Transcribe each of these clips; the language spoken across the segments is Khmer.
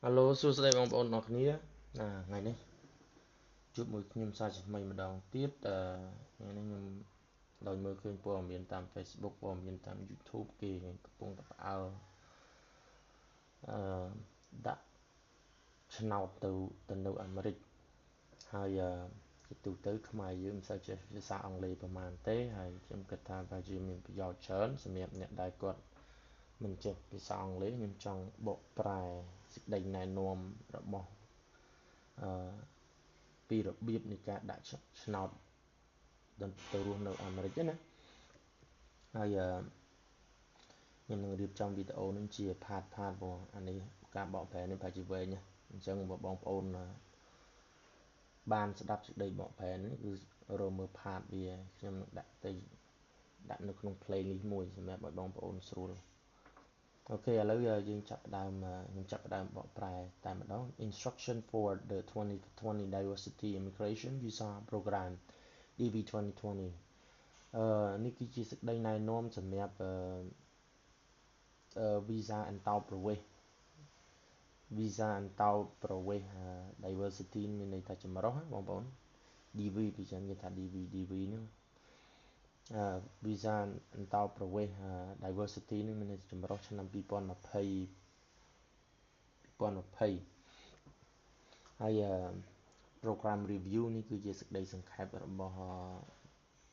Hello សួស្តីបងប្អូនអរគ្នាថ្ងៃនេះជួបមួយខ្ញុំសាជាថ្មីម្ដងទៀតថ្ងៃនេះខ្ញុំដោយមើលឃើញព័ត៌មានតាម Facebook ព័ត៌មានតាម YouTube គេកំពុងតែផ្អើលដាក់ឆ្នោតទៅនៅអាមេរិកហើយជាទូទៅខ្មែរយើងមិនសូវចេះភាសាអង់គ្លេសប្រហែលទេហើយខ្ញុំគិតថាប្រហែលជាមានប្រយោជន៍ច្រើនសម្រាប់អ្នកដែលគាត់មិនចេះភាសាអង់គ្លេសខ្ញុំចង់បកប្រែសេចក្តីណែនាំរបស់ពីរបៀបនៃការដាក់ឆ្នោតទៅរស់នៅអាមេរិកណាហើយខ្ញុំនឹងរៀបចំវីដេអូនេះជាផាតបងអានេះការបកប្រែនេះប្រហែលជាវែងណាអញ្ចឹងបងប្អូនបានស្ដាប់សេចក្តីបកប្រែនេះគឺរកមើលផាតវាខ្ញុំនឹងដាក់នៅក្នុង playlist មួយសម្រាប់ឲ្យបងប្អូនស្រួលអូខេឥឡូវយើងចាប់ផ្ដើមខ្ញុំចាប់ផ្ដើមបកប្រែតែម្ដង Instruction for the 2020 Diversity Immigration Visa Program DV 2020នេះគឺជាសេចក្តីណែនាំសម្រាប់visa អន្តោប្រវេសន៍ visa អន្តោប្រវេសន៍ diversity មានន័យថាចម្រុះបងប្អូន DV ពីចឹងគេថា DV ហ្នឹងvisa អន្តោប្រវេសន៍ diversity នេះមានន័យថាចម្រុះឆ្នាំ2020ហើយ program review នេះគឺជាសេចក្តីសង្ខេបរបស់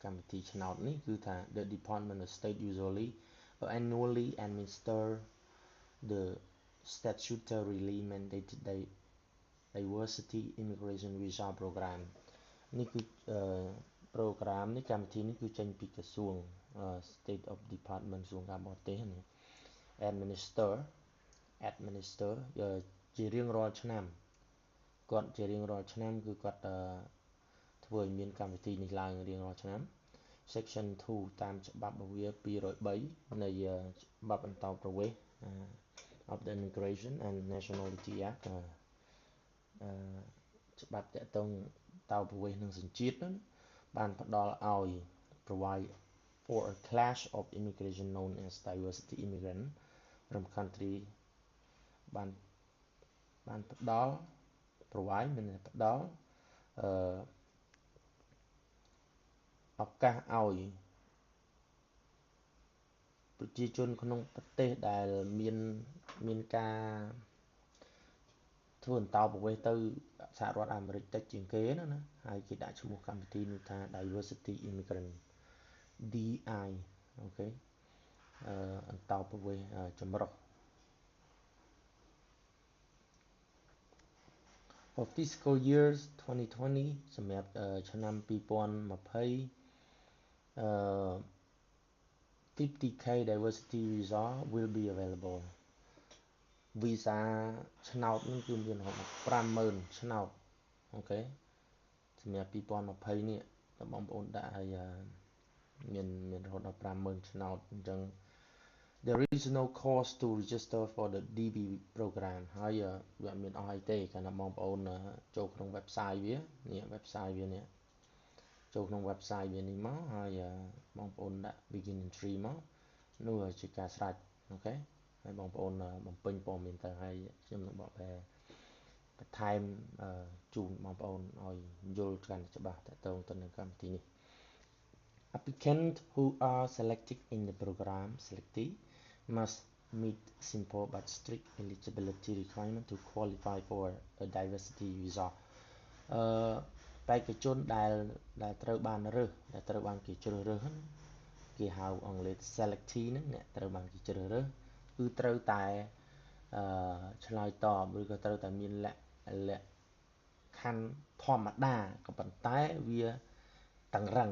កម្មវិធីឆ្នោតនេះគឺថា the Department of State usually annually administer the statutorily mandated diversity immigration visa program នេះគឺprogram នេះកម្មវិធីនេះគឺចេញពីក្រសួង State of Department ក្រសួងការបរទេសនេះ administer ជារៀងរាល់ឆ្នាំគាត់ជារៀងរាល់ឆ្នាំគឺគាត់ធ្វើឲ្យមានកម្មវិធីនេះឡើងរៀងរាល់ឆ្នាំ Section 2 តាមច្បាប់វា203នៃច្បាប់អន្តោប្រវេសន៍ of the Immigration and Nationality Act ច្បាប់តាក់ទងអន្តោប្រវេសន៍និងសញ្ជាតិបានផ្ដល់ឲ្យ provide for a class of immigration known as diversity immigrant from country បានផ្ដល់ provide មានន័យផ្ដល់ឱកាសឲ្យប្រជាជនក្នុងប្រទេសដែលមានការធ្វើអន្តោប្រវេសន៍ទៅសហរដ្ឋអាមេរិកតិចជាងគេណាហើយគេដាក់ឈ្មោះកម្មវិធីនេះថា Diversity Immigrant DI អូខេអន្តោប្រវេសន៍ចម្រុះ For fiscal years 2020 សម្រាប់ឆ្នាំ2020 50k diversity visa will be available visa ឆ្នោតនេះគឺមានរហូតដល់ 50,000 ឆ្នោតអូខេសម្រាប់2020នេះតែបងប្អូនដាក់ឲ្យមានរហូតដល់ 50,000 ឆ្នោតអញ្ចឹង There is no cost to register for the DV program ហើយវាអត់មានអស់អីទេកាលណាបងប្អូនចូលក្នុង website វានេះ website វានេះចូលក្នុង website វានេះមកហើយបងប្អូនដាក់ begin entry មកនោះជាការស្រេចអូខេហើយបងប្អូនបំពេញព័ត៌មានទៅហើយខ្ញុំនឹងបកប្រែបន្ថែមជូនបងប្អូនឲ្យយល់កាន់ច្បាស់តទៅនឹងកម្មវិធីនេះ Applicants who are selected in the program selectee must meet simple but strict eligibility requirement to qualify for a diversity visa បេក្ខជនដែលត្រូវបានរើសដែលត្រូវបានគេជ្រើសរើសគេហៅអង់គ្លេស selectee ហ្នឹងអ្នកត្រូវបានគេជ្រើសរើសគឺត្រូវតែឆ្លើយតបឬក៏ត្រូវតែមានលក្ខខណ្ឌធម្មតាក៏ប៉ុន្តែវាតឹងរឹង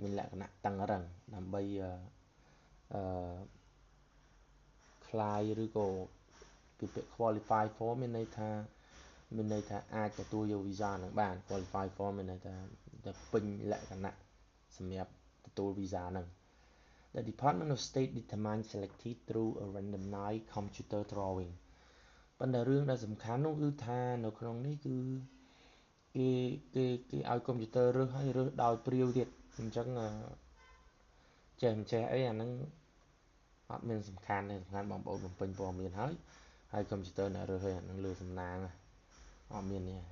មានលក្ខណៈតឹងរឹងដើម្បីខ្លាយឬក៏ពីពាក្យ qualify for មានន័យថាអាចទទួលយក visa នឹងបាន qualify for មានន័យថាពេញលក្ខណៈសម្រាប់ទទួល visa ហ្នឹង The Department of State determines selected through a randomized computer drawing ប៉ុន្តែរឿងដែលសំខាន់នោះគឺថានៅក្នុងនេះគឺគេឲ្យកុំព្យូទ័ររើសហើយរើសដោយព្រាវទៀតអញ្ចឹងចេះអីអាហ្នឹងអត់មានសំខាន់ទេសំខាន់បងប្អូនបំពេញព័ត៌មានហើយ hai computer này rồi nó lừa sầm nang ở miền này.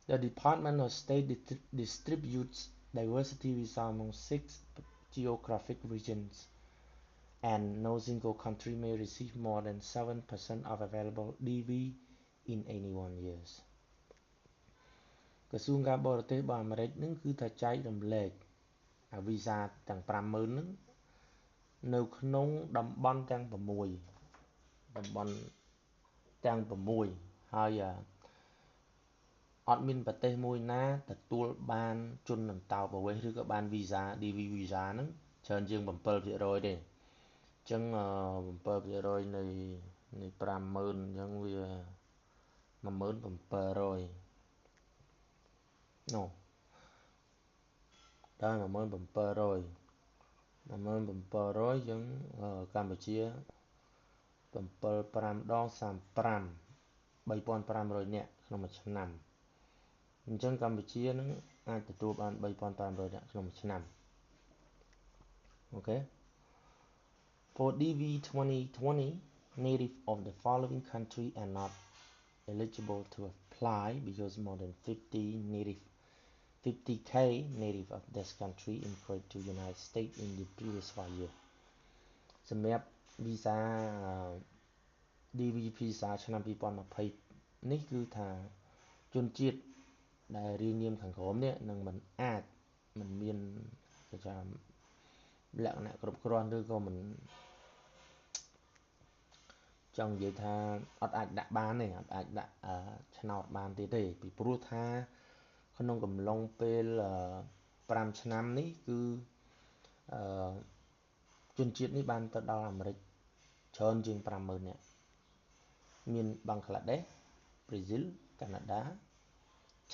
The Department of State distributes diversity visa among 6 geographic regions, and no single country may receive more than 7% of available DV in any 1 year. ក្រសួងការបរទេសរបស់អាមេរិកនឹងគឺថាចែករំលែកអាវីសាទាំង 50000 ហ្នឹងនៅក្នុងតំបន់ទាំង 6 តំបន់ទាំង 6 ហើយអត់មានប្រទេសមួយណាទទួលបានជនអន្តោប្រវេសន៍ឬក៏បានវីសា DV វីសាហ្នឹងច្រើនជាង 7% ទេអញ្ចឹង 7% នៃ 50000 អញ្ចឹងវា 17000 នោះដល់ 17000 អញ្ចឹងកម្ពុជា75ដង35 3500នាក់ក្នុងមួយឆ្នាំអញ្ចឹងកម្ពុជានឹងអាចទទួលបាន 3500នាក់ក្នុងមួយឆ្នាំអូខេ For DV 2020 native of the following country are not eligible to apply because more than 50k native of this country immigrated to United States in the previous 5 years សម្រាប់វីសា DV វីសាឆ្នាំ 2020 នេះគឺថាជនជាតិដែលរៀងនាមខាងក្រោមនេះនឹងមិនអាចមិនមានគេថាលក្ខណៈគ្រប់គ្រាន់ឬក៏មិនចង់និយាយថាអត់អាចដាក់បានទេអត់អាចដាក់ឆ្នោតបានទៀតទេពីព្រោះថាក្នុងកំឡុងពេល5ឆ្នាំនេះគឺជនជាតិនេះបានទៅដល់អាមេរិកច្រើនជាង 50000 នាក់មានបង់ក្លាដេស ប្រេស៊ីល កាណាដា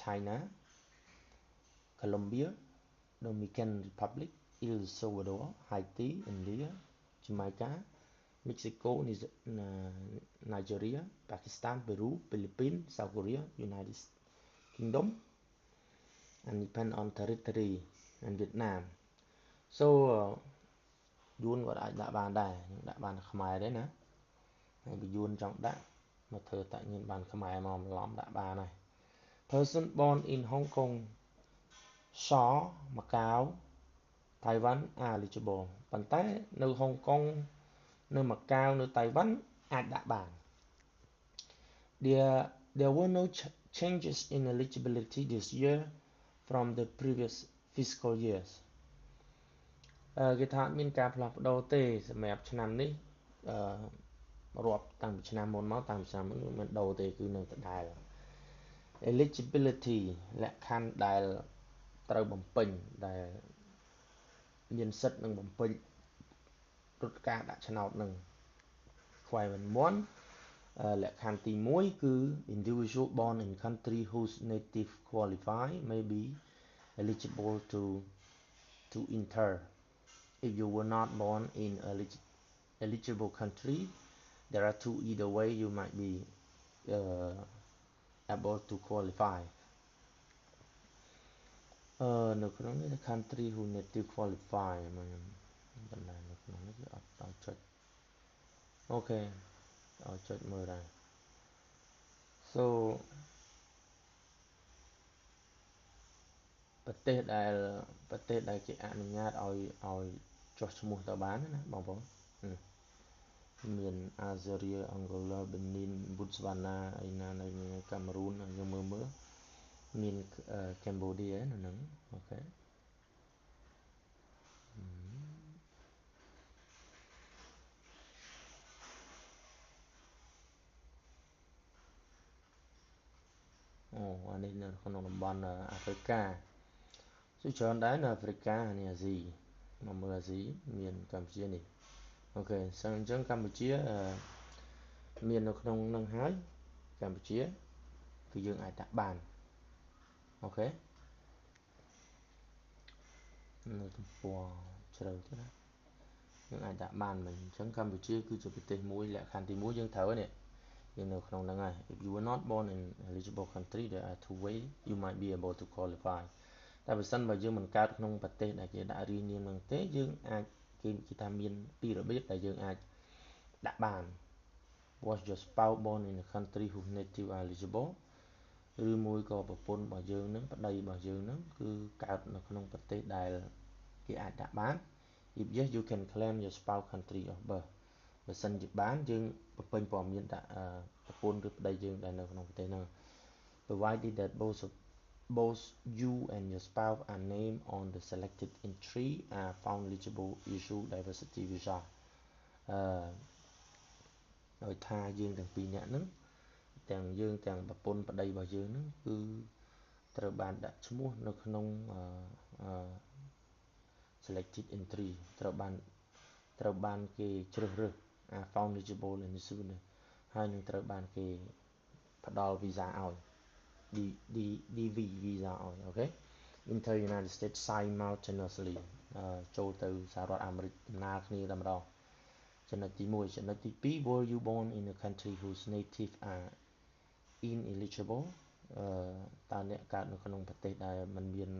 China Colombia Dominican Republic El Salvador Haiti India Jamaica Mexico Nigeria Pakistan Peru Philippines South Korea United Kingdom Independent Territory and Vietnam so យួនក៏អាចដាក់បានដែរដាក់បានខ្មែរដែរណាហើយបើយួនចង់ដាក់មកធ្វើតាក់ញៀនបានខ្មែរមកបន្លំដាក់បានហើយ Person born in Hong Kong Shaw Macau Taiwan are eligible ប៉ុន្តែនៅហុងកុងនៅម៉ាកាវនៅតៃវ៉ាន់អាចដាក់បាន There were no changes in eligibility this year from the previous fiscal years គេថាអត់មានការផ្លាស់ប្ដូរទេសម្រាប់ឆ្នាំនេះរាប់តាំងពីឆ្នាំមុនមកតាំងពីឆ្នាំមុនមិនដូរទេគឺនៅដដែល Eligibility លក្ខខណ្ឌដែលត្រូវបំពេញដែលមានសិទ្ធិនឹងបំពេញព្រឹត្តិការណ៍ដាក់ឆ្នោតនឹង Requirement 1 លក្ខខណ្ឌទី1គឺ individual born in country whose native qualify may be eligible to enter if you were not born in eligible country there are two either way you might be able to qualify នៅក្នុងនេះ country who native qualify មកបណ្ដានៅក្នុងនេះគឺអត់ដល់ចុចអូខេដល់ចុចមើលដែរ so ប្រទេសដែលគេអនុញ្ញាតឲ្យចុះឈ្មោះទៅបានណាបងប្អូនមាន Algeria Angola Benin Botswana អីណានៅ Cameroon យើងមើលមាន Cambodia នៅហ្នឹងអូខេអានេះនៅក្នុងតំបន់អាហ្វ្រិកាគឺច្រើនដែរនៅអាហ្វ្រិកានេះអាស៊ីមកមើលអាស៊ីមានកម្ពុជានេះអូខេអញ្ចឹងកម្ពុជាមាននៅក្នុងនឹងហើយកម្ពុជាគឺយើងអាចដាក់បានអូខេនៅទំព័រជ្រៅទៅណាយើងអាចដាក់បានមិនអញ្ចឹងកម្ពុជាគឺជាប្រទេសមួយលក្ខខណ្ឌទី1យើងត្រូវនេះយើងនៅក្នុងហ្នឹងហើយ If you were not born in eligible country there are two ways you might be able to qualify តែបើសិនបើយើងមិនកើតក្នុងប្រទេសដែលគេដាក់រៀងនាមហ្នឹងទេយើងអាចគេថាមានពីរបៀបដែលយើងអាចដាក់បាន was your spouse born in a country whose native are eligible ឬមួយក៏ប្រពន្ធរបស់យើងនឹងប្តីរបស់យើងនឹងគឺកើតនៅក្នុងប្រទេសដែលគេអាចដាក់បាន if yes you can claim your spouse country of birth បើសិនជាបានយើងបំពេញព័ត៌មានដាក់ប្រពន្ធឬប្តីយើងដែលនៅក្នុងប្រទេសហ្នឹង provided that both you and your spouse are named on the selected entry are found eligible issue diversity visa ដោយថាយើងទាំងពីរនាក់ហ្នឹងទាំងយើងទាំងប្រពន្ធប្តីរបស់យើងហ្នឹងគឺត្រូវបានដាក់ឈ្មោះនៅក្នុងselected entry ត្រូវបានគេជ្រើសរើស found eligible នេះស៊ូនេះហើយនឹងត្រូវបានគេផ្ដល់ visa ឲ្យ DV visa ឲ្យអូខេ Inter United States simultaneously ចូលទៅសហរដ្ឋអាមេរិកដំណើរគ្នាតែម្ដងចំណុចទី1ចំណុចទី2 were you born in a country whose native are ineligible តើអ្នកកើតនៅក្នុងប្រទេសដែលមិនមាន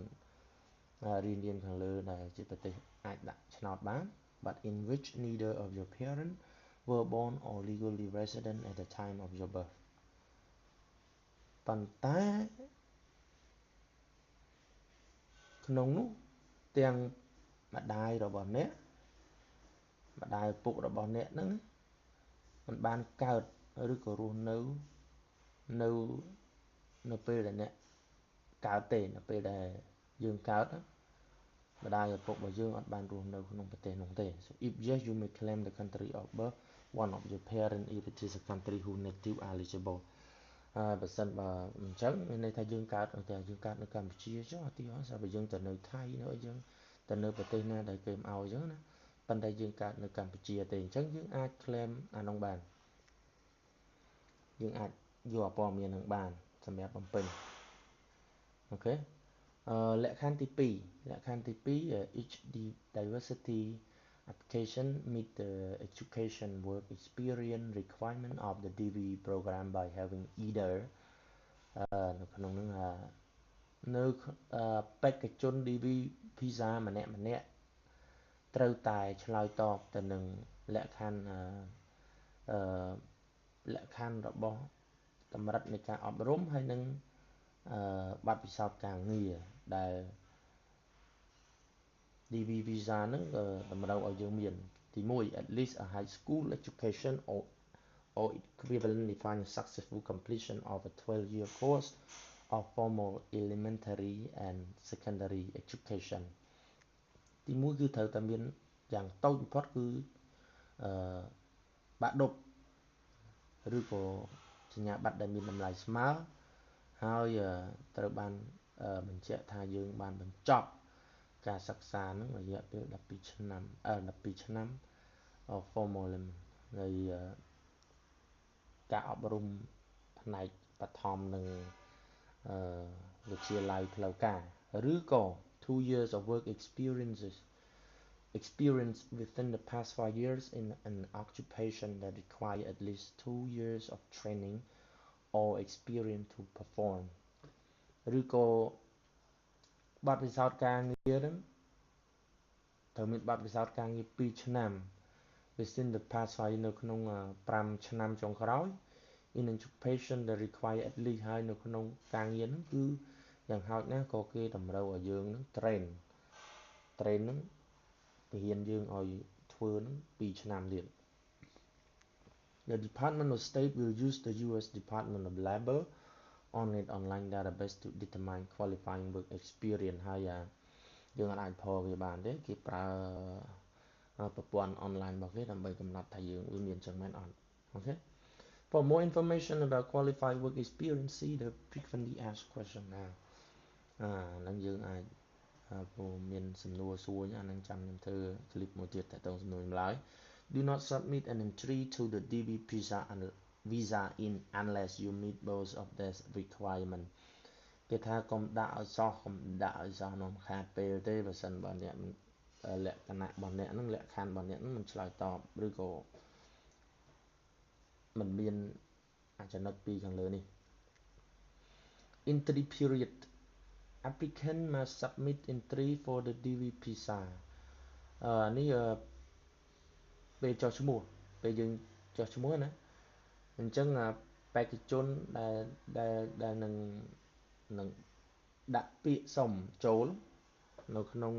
រៀនខាងលើដែលជាប្រទេសអាចដាក់ឆ្នោតបាន but in which neither of your parents were born or legally resident at the time of your birth ប៉ុន្តែក្នុងនោះទាំងម្ដាយរបស់អ្នកម្ដាយឪពុករបស់អ្នកហ្នឹងមិនបានកើតឬក៏រស់នៅពេលដែលអ្នកកើតទេនៅពេលដែលយើងកើតម្ដាយឪពុករបស់យើងអត់បានរស់នៅក្នុងប្រទេសនោះទេ so if yes you may claim the country of birth one of your parents if it is a country whose native are eligible បើសិនបើអញ្ចឹងមានន័យថាយើងកើតនៅកម្ពុជាចុះឧទាហរណ៍ថាបើយើងទៅនៅថៃនៅយើងទៅនៅប្រទេសណាដែលគេមិនឲ្យអញ្ចឹងណាប៉ុន្តែយើងកើតនៅកម្ពុជាទេអញ្ចឹងយើងអាច claim អានោះបានយើងអាចយកព័ត៌មាននឹងបានសម្រាប់បំពេញអូខេលក្ខខណ្ឌទី2 each diversity application meet the education work experience requirement of the DV program by having either នៅក្នុងនោះនៅបេក្ខជន DV visa ម្នាក់ត្រូវតែឆ្លើយតបទៅនឹងលក្ខខណ្ឌរបស់កម្រិតនៃការអប់រំហើយនឹងបទពិសោធន៍ការងារដែល DV visa ហ្នឹងតម្រូវឲ្យយើងមានទី1 at least a high school education or equivalent define successful completion of a 12-year course of formal elementary and secondary education ទី1គឺត្រូវតែមានយ៉ាងតូចបំផុតគឺបាក់ឌុបឬក៏សញ្ញាបត្រដែលមានតម្លៃស្មើហើយត្រូវបានបញ្ជាក់ថាយើងបានបញ្ចប់ការសិក្សានឹងរយៈពេល12ឆ្នាំ formal នៃការអប់រំផ្នែកបឋមនិងវិទ្យាល័យផ្លូវការឬក៏ 2 years of work experience within the past 5 years in an occupation that require at least 2 years of training or experience to perform ឬក៏បទពិសោធន៍ការងារហ្នឹងត្រូវមានបទពិសោធន៍ការងារ2ឆ្នាំ within the past 5 នៅក្នុង5ឆ្នាំចុងក្រោយ in occupation that require at least ហើយនៅក្នុងការងារហ្នឹងគឺយ៉ាងហោចណាស់ក៏គេតម្រូវឲ្យយើងហ្នឹង train ហ្នឹងពហិនយើងឲ្យធ្វើហ្នឹង2ឆ្នាំទៀត The Department of State will use the US Department of Labor on an online database to determine qualifying work experience ហើយយើងអាចផលវាបានទេគេប្រើប្រព័ន្ធ online របស់គេដើម្បីកំណត់ថាយើងវាមានចឹងមែនអត់អូខេ For more information about qualified work experience see the frequently asked question ហ្នឹងយើងអាចមានសំណួរសួរអាហ្នឹងចាំខ្ញុំធ្វើ clip មួយទៀតតទៅសំណួរចម្លើយ Do not submit an entry to the DV visa in unless you meet both of these requirement គេថាកុំដាក់ឲ្យសោះនោះខាតពេលទេបើសិនបើអ្នកលក្ខណៈរបស់អ្នកហ្នឹងលក្ខខណ្ឌរបស់អ្នកហ្នឹងមិនឆ្លើយតបឬក៏មិនមានចំណុច2ខាងលើនេះ Entry period applicant must submit entry for the DV visa នេះពេលចុះឈ្មោះពេលយើងចុះឈ្មោះណា អញ្ចឹងបេក្ខជនដែលនឹងដាក់ពាក្យសុំចូលនៅក្នុង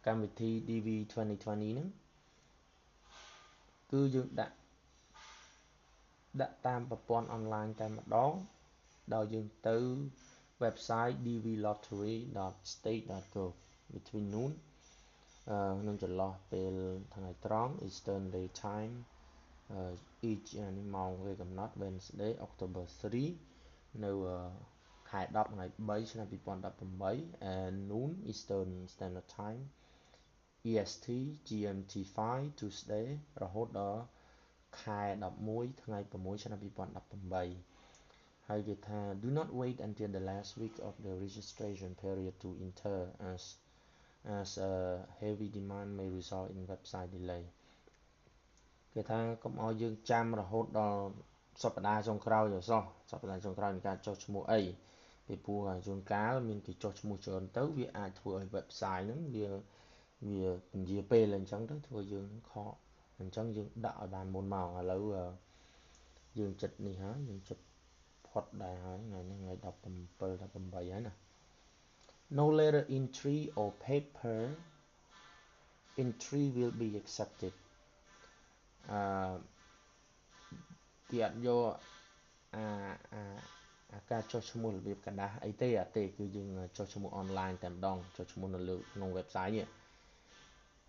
កម្មវិធី DV 2020ហ្នឹងគឺយើងដាក់តាមប្រព័ន្ធអនឡាញតែម្ដងដោយយើងទៅ website dvlottery.state.gov between noon នឹងចន្លោះពេលថ្ងៃត្រង់ Eastern Daytime each នេះម៉ោងវាកំណត់ Wednesday October 3 នៅខែ10ថ្ងៃ3ឆ្នាំ2018 and noon Eastern Standard Time EST GMT5 Tuesday រហូតដល់ខែ11ថ្ងៃ6ឆ្នាំ2018ហើយគេថា do not wait until the last week of the registration period to enter as a heavy demand may result in website delay គេថាកុំឲ្យយើងចាំរហូតដល់សប្តាហ៍ចុងក្រោយអីសោះសប្តាហ៍ចុងក្រោយនៃការចុះឈ្មោះអីពីព្រោះជួនកាលមានគេចុះឈ្មោះច្រើនទៅវាអាចធ្វើឲ្យ website ហ្នឹងវាពន្យាពេលអញ្ចឹងទៅធ្វើយើងខកអញ្ចឹងយើងដាក់ឲ្យបានមុនមកឥឡូវយើងចិត្តនេះហើយយើងចិត្តផុតដែរហើយថ្ងៃនេះថ្ងៃ17 18ហើយណា No letter entry or paper entry will be accepted គេអត់យកការចុះឈ្មោះរបៀបกระดาษអីទេគឺយើងចុះឈ្មោះអនឡាញតែម្ដងចុះឈ្មោះនៅលើក្នុង website នេះ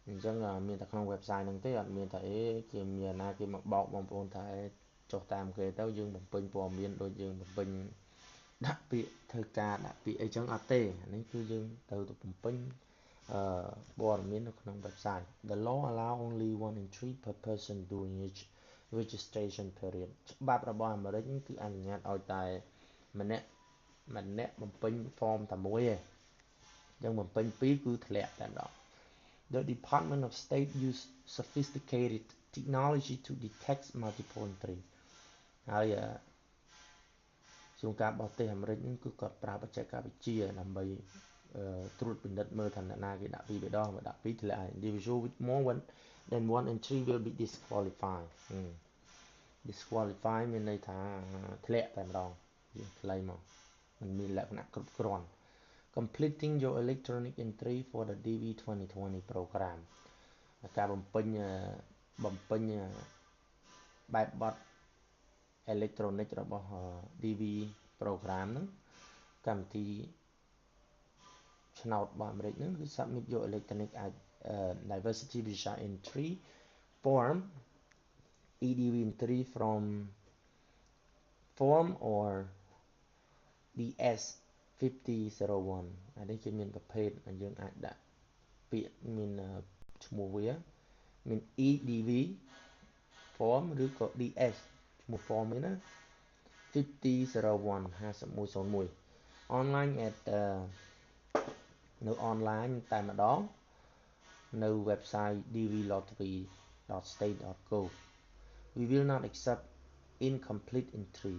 អញ្ចឹងមានតែក្នុង website ហ្នឹងទេអត់មានថាគេមានណាគេមកបោកបងប្អូនថាចុះតាមគេទៅយើងបំពេញព័ត៌មានដូចយើងបំពេញដាក់ពាក្យធ្វើការដាក់ពាក្យអីចឹងអត់ទេនេះគឺយើងទៅបំពេញព័ត៌មាននៅក្នុង website The law allow only one entry per person during each registration period ច្បាប់របស់អាមេរិកគឺអនុញ្ញាតឲ្យតែម្នាក់បំពេញ form តែមួយទេអញ្ចឹងបំពេញ2គឺធ្លាក់តែម្ដងThe Department of State used sophisticated technology to detect multiple entry ហើយជួនការបរទេសអាមេរិកគឺគាត់ប្រើបច្ចេកវិទ្យាដើម្បីត្រួតពិនិត្យមើលថាអ្នកណាគេដាក់2ដងបើដាក់2ធ្លាក់ហើយ Individual with more than one entry will be disqualified disqualify មានន័យថាធ្លាក់តែម្ដងវាខ្លីមកมันមានលក្ខណៈគ្រប់គ្រាន់Completing your electronic entry for the DV 2020 program ការបំពេញបែបបទ electronic របស់ DV program ហ្នឹងកម្មវិធីឆ្នោតរបស់អាមេរិកហ្នឹងគឺ submit your electronic diversity visa entry form EDV entry from form or DS 5001អានេះគេមានប្រភេទយើងអាចដាក់ពាក្យមានឈ្មោះវាមាន EDV form ឬក៏ DS ឈ្មោះ form នេះណា5001 online at នៅ online តែម្ដងនៅ website dvlottery.state.gov We will not accept incomplete entry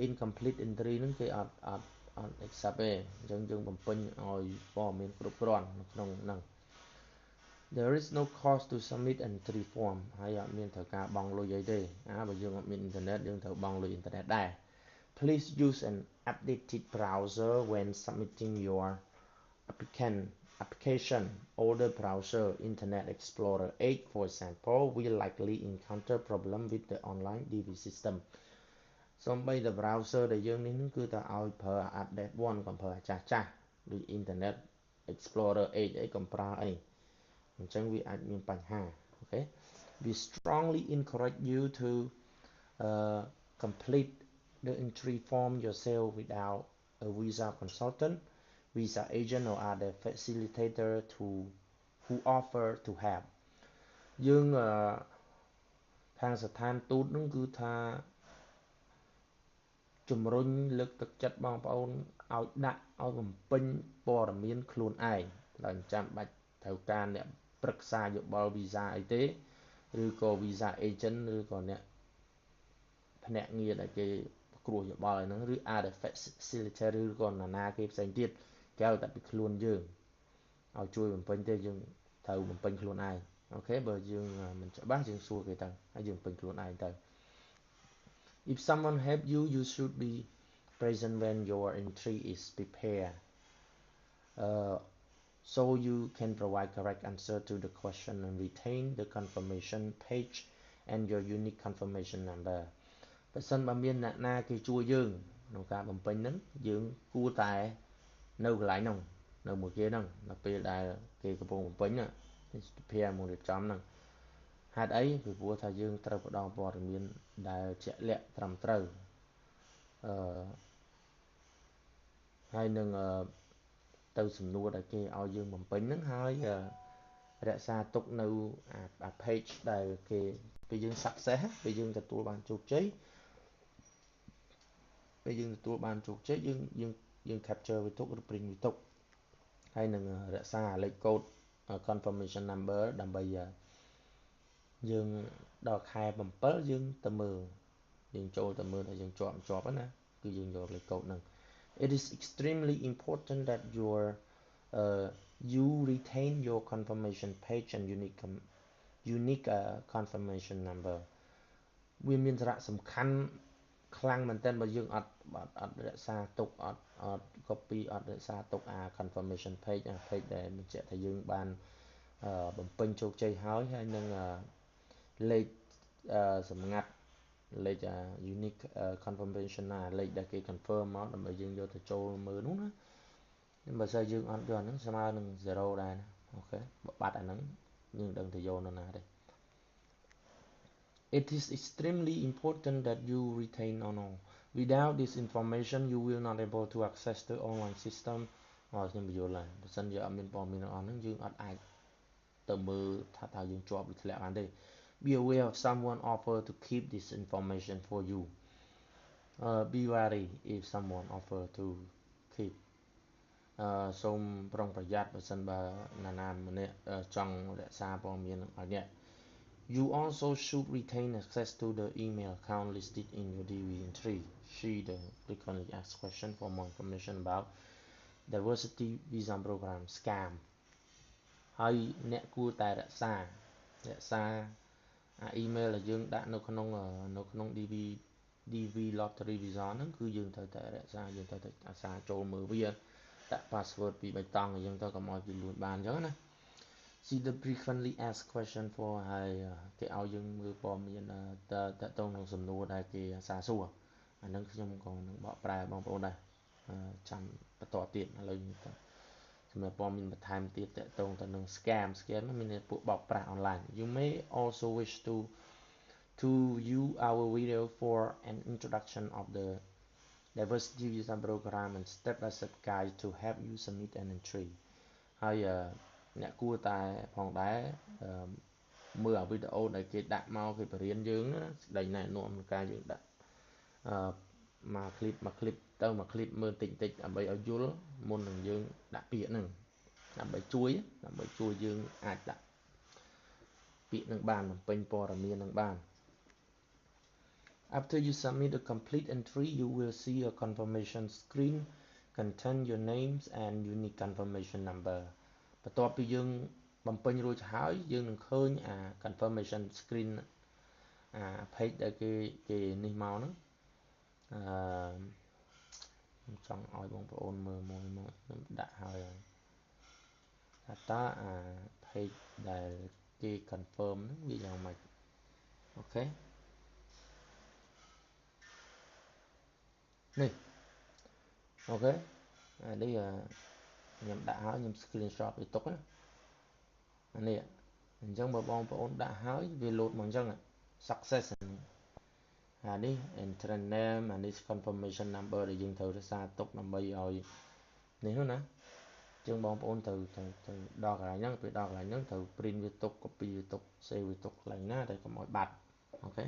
incomplete entry ហ្នឹងគេអត់ accept ទេអញ្ចឹងយើងបំពេញឲ្យព័ត៌មានគ្រប់គ្រាន់នៅក្នុងហ្នឹង There is no cost to submit entry form ហើយអត់មានត្រូវការបង់លុយអីទេបើយើងអត់មានអ៊ីនធឺណិតយើងត្រូវបង់លុយអ៊ីនធឺណិតដែរ Please use an updated browser when submitting your application older browser Internet Explorer 8 for example will likely encounter problem with the online DV system សូម្បីតែ browser ដែលយើងនេះគឺតែឲ្យប្រើ update 1 កុំប្រើចាស់ដូច Internet Explorer 8 អីកុំប្រើអីអញ្ចឹងវាអាចមានបញ្ហាអូខេ We strongly encourage you to complete the entry form yourself without a visa consultant visa agent or other facilitator who offer to help យើងខាងស្ថានទូតនឹងគឺថាជំរុញលើកទឹកចិត្តបងប្អូនឲ្យដាក់ឲ្យបំពេញព័ត៌មានខ្លួនឯងដោយចាំបាច់ត្រូវការអ្នកប្រឹក្សាយោបល់វីសាអីទេឬក៏ visa agent ឬក៏អ្នកភ្នាក់ងារដែលគេគ្រោះយោបល់ហ្នឹងឬ other facilitator ឬក៏ណាគេផ្សេងទៀតគេឲ្យតែពីខ្លួនយើងឲ្យជួយបំពេញទេយើងត្រូវបំពេញខ្លួនឯងអូខេបើយើងមិនច្បាស់យើងសួរគេទៅហើយយើងបំពេញខ្លួនឯងទៅ If someone help you, you should be present when your entry is prepared. So you can provide correct answer to the question and retain the confirmation page and your unique confirmation number. បើសិនបើមានអ្នកណាគេជួយយើងក្នុងការបំពេញហ្នឹងយើងគួរតែនៅកន្លែងហ្នឹងនៅមួយគេហ្នឹងដល់ពេលដែលគេកំពុងបំពេញហ្នឹងprepare មករៀបចំហ្នឹងហេតុអីពីព្រោះថាយើងត្រូវផ្ដល់ព័ត៌មានដែលជាក់លាក់ត្រឹមត្រូវហើយនឹងទៅសំណួរដែលគេឲ្យយើងបំពេញហ្នឹងហើយរក្សាទុកនៅអា page ដែលគេពេលយើង success ពេលយើងទទួលបានជោគជ័យយើង capture វាទុកឬ print វាទុកហើយនឹងរក្សាលេខកូដ confirmation number ដើម្បីយើងដល់ខែ7យើងទៅមើលយើងចូលទៅមើលថាយើងជាប់ណាគឺយើងយកលេខកូដហ្នឹង It is extremely important that you retain your confirmation page and unique confirmation number វាមានសារៈសំខាន់ខ្លាំងមែនទែនបើយើងអត់រក្សាទុកអត់ copy អត់រក្សាទុកអា confirmation page អា page ដែលបញ្ជាក់ថាយើងបានបំពេញជោគជ័យហើយនឹងលេខសម្ងាត់លេខ unique confirmation ណាលេខដែលគេ confirm មកដើម្បីយើងយកទៅចូលមើលនោះណាបើសិនយើងអត់យកហ្នឹងស្មើនឹង 0 ដែរណាអូខេបើបាត់អាហ្នឹងយើងដឹងទៅយកនៅណាទេ It is extremely important that you retain on all. Without this information, you will not able to access the online system. ខ្ញុំបញ្យល់ហើយបើសិនយើងអត់មានព័ត៌មានទាំងអស់ហ្នឹងយើងអត់អាចទៅមើលថាតើយើងជាប់ឬធ្លាក់បានទេ Be aware of someone offer to keep this information for you. Be wary if someone offer to keep. សូមប្រុងប្រយ័ត្នបើសិនបើណានាម្នាក់ចង់រក្សាព័ត៌មានឲ្យអ្នក You also should retain access to the email account listed in your DV entry. See the frequently asked question for more information about diversity visa program scam. ហើយអ្នកគួរតែរក្សាemail ដែលយើងដាក់នៅក្នុង DV lottery visa ហ្នឹងគឺយើងត្រូវតែរក្សាយើងត្រូវតែអាសាចូលមើលវាដាក់ password ពី3តង់អញ្ចឹងទៅកុំឲ្យគេលួចបានអញ្ចឹងណា See the frequently asked question for ហើយគេឲ្យយើងមើលព័ត៌មានតើតងនឹងសំណួរដែលគេអាសាសួរអាហ្នឹងខ្ញុំក៏នឹងបកប្រែបងប្អូនដែរចាំបន្តទៀតឥឡូវទៅសម្រាប់ព័ត៌មានបន្ថែមទៀតតកតងទៅនឹង scam មានពួកបោកប្រាស់ online You may also wish to view our video for an introduction of the diversity visa program and step-by-step guide to help you submit an entry ហើយអ្នកគួរតែផងដែរមើលអាវីដេអូដែលគេដាក់មកគេបរៀនយើងណាសេចក្តីណែនាំក្នុងការយើងដាក់មកคลิปទៅមកคลิปមើលតិចដើម្បីឲ្យយល់មុននឹងយើងដាក់ពាក្យហ្នឹងដើម្បីជួយយើងអាចដាក់ពាក្យនឹងបានបំពេញព័ត៌មាននឹងបាន After you submit a complete entry, you will see a confirmation screen contain your names and unique confirmation number. បន្ទាប់ពីយើងបំពេញរួចហើយយើងនឹងឃើញអា confirmation screen អា page ដែលគេនេះមកហ្នឹងខ្ញុំចង់ឲ្យបងប្អូនមើលមួយខ្ញុំដាក់ហើយថាតើអា page ដែលគេ confirm ហ្នឹងវាយ៉ាងម៉េចអូខេនេះអូខេអានេះខ្ញុំដាក់ហើយខ្ញុំ screenshot វាទុកណាអានេះអញ្ចឹងបើបងប្អូនដាក់ហើយវា load មកអញ្ចឹង success អានេះ enter name អានេះ confirmation number ដែលយើងត្រូវរក្សាទុកដើម្បីឲ្យនេះនោះណាអញ្ចឹងបងប្អូនត្រូវដល់កន្លែងហ្នឹងពេលដល់កន្លែងហ្នឹងត្រូវ print វាទុក copy វាទុក save វាទុកកន្លែងណាដែលកុំឲ្យបាត់អូខេ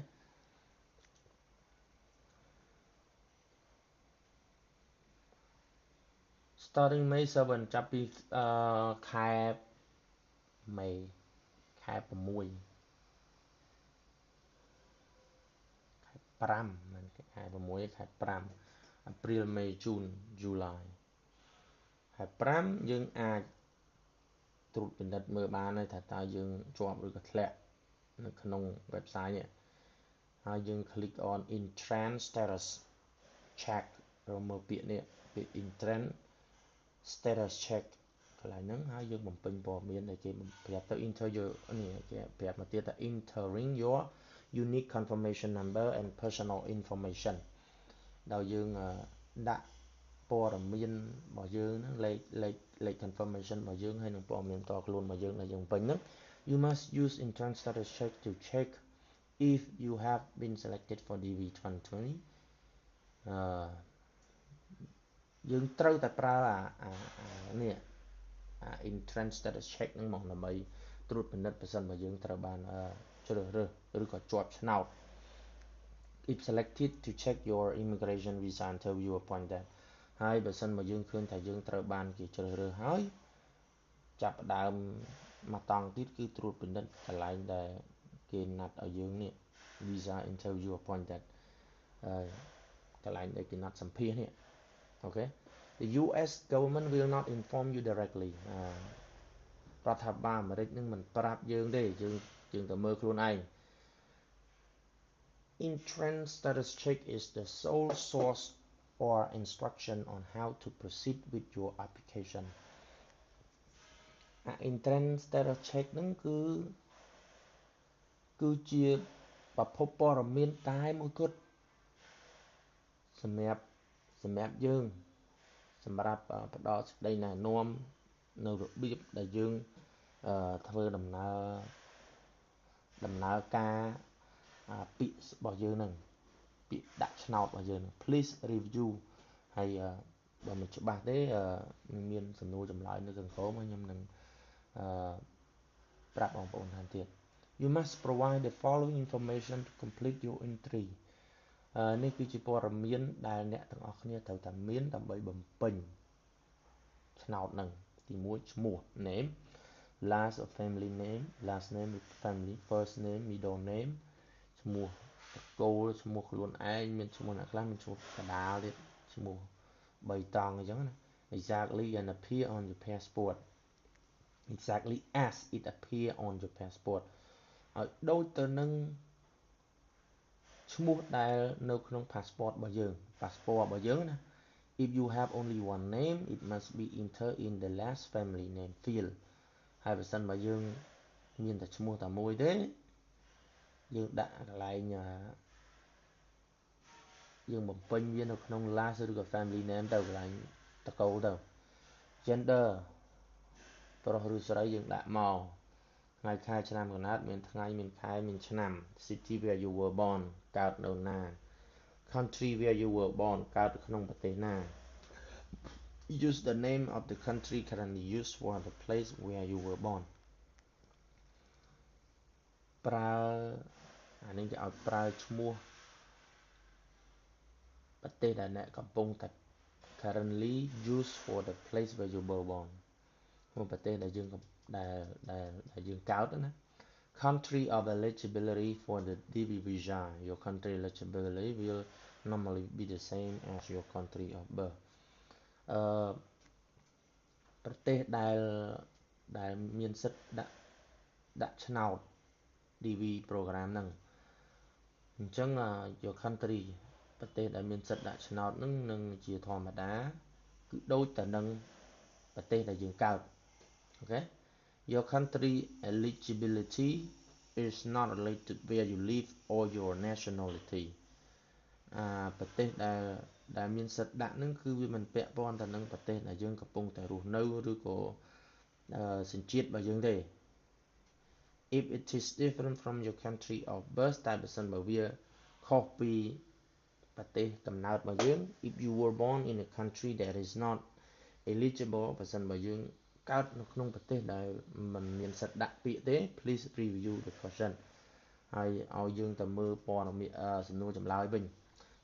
Starting May 7ចាប់ពីខែ May ខែ6 5មិនខែ6ខែ5 April May June July ខែ5យើងអាចត្រួតពិនិត្យមើលបានហើយថាតើយើងជាប់ឬក៏ធ្លាក់នៅក្នុង website នេះ ហើយយើង click on entrance status check រមើលពាក្យនេះពាក្យ entrance status check កន្លែងហ្នឹងហើយយើងបំពេញព័ត៌មានដែលគេប្រាប់ទៅ enter your នេះគេប្រាប់មកទៀតថា entering your unique confirmation number and personal information ដោយយើងដាក់ព័ត៌មានរបស់យើងហ្នឹងលេខ confirmation របស់យើងហើយនឹងព័ត៌មានតខ្លួនរបស់យើងដែលយើងពេញហ្នឹង you must use entrance status check to check if you have been selected for DV 2020 យើងត្រូវតែប្រើនេះentrance status check ហ្នឹងមកដើម្បីត្រួតពិនិត្យប្រសិនបើយើងត្រូវបានជ្រើសរើសឬក៏ជាប់ឆ្នោត if selected to check your immigration visa interview appointed ហើយបើសិនបើយើងឃើញថាយើងត្រូវបានគេជ្រើសរើសហើយចាប់ផ្ដើមមកតង់ទៀតគឺត្រួតពិនិត្យកន្លែងដែលគេណាត់ឲ្យយើងនេះ visa interview appointed កន្លែងដែលគេណាត់សម្ភាសនេះអូខេ The US government will not inform you directly រដ្ឋាភិបាលអាមេរិកនឹងមិនប្រាប់យើងទេយើងទៅមើលខ្លួនឯង Entrance status check is the sole source or instruction on how to proceed with your application entrance status check ហ្នឹងគឺជាប្រភពព័ត៌មានតែមួយគត់សម្រាប់យើងសម្រាប់ផ្ដល់សេចក្តីណែនាំនៅរបៀបដែលយើងធ្វើដំណើរការពាក្យរបស់យើងហ្នឹងពាក្យដាក់ឆ្នោតរបស់យើងហ្នឹង please review ហើយបើមិនច្បាស់ទេមានសំណួរចម្លើយនៅខាងក្រោមខ្ញុំនឹងប្រាប់បងប្អូនថែមទៀត You must provide the following information to complete your entry នេះគឺជាព័ត៌មានដែលអ្នកទាំងអស់គ្នាត្រូវតែមានដើម្បីបំពេញឆ្នោតហ្នឹងទី1ឈ្មោះ name last of family name last name with family first name middle name ឈ្មោះតកូលឈ្មោះខ្លួនឯងមានឈ្មោះអ្នកខ្លះមានឈ្មោះកណ្ដាលទៀតឈ្មោះ3តង់អញ្ចឹងណា exactly and appear on your passport exactly as it appear on your passport ឲ្យដូចទៅនឹងឈ្មោះដែលនៅក្នុង passport របស់យើងណា if you have only one name it must be entered in the last family name field ហើយបើសិនបើយើងមានតែឈ្មោះតែមួយទេយើងដាក់កន្លែងយើងបំពេញវានៅក្នុង last ឬក៏ family name ទៅកន្លែងតកូលទៅ gender ប្រុសឬស្រីយើងដាក់មកថ្ងៃខែឆ្នាំកំណើតមានថ្ងៃមានខែមានឆ្នាំ city where you were born កើតនៅណា country where you were born កើតនៅក្នុងប្រទេសណា use the name of the country currently used for the place where you were born ប្រើអានេះគេឲ្យប្រើឈ្មោះប្រទេសដែលអ្នកកំពុងតែ currently used for the place where you were born មួយប្រទេសដែលយើងកើតណា country of eligibility for the DV visa your country eligibility will normally be the same as your country of birth ប្រទេសដែលមានសិទ្ធិដាក់ឆ្នោត DV program ហ្នឹងអញ្ចឹង your country ប្រទេសដែលមានសិទ្ធិដាក់ឆ្នោតហ្នឹងនឹងជាធម្មតាគឺដូចទៅនឹងប្រទេសដែលយើងកើតអូខេ Your country eligibility is not related to where you live or your nationality ប្រទេសដែលមានសិទ្ធិដាក់ហ្នឹងគឺវាមិនពាក់ព័ន្ធទៅនឹងប្រទេសដែលយើងកំពុងតែរស់នៅឬក៏សញ្ជាតិរបស់យើងទេ If it is different from your country of birth តែបើសិនបើវាខុសពីប្រទេសកំណើតរបស់យើង If you were born in a country that is not eligible បើសិនបើយើងកើតនៅក្នុងប្រទេសដែលមិនមានសិទ្ធិដាក់ពាក្យទេ Please review the question ហើយឲ្យយើងទៅមើលព័ត៌មានសំណួរចម្លើយវិញ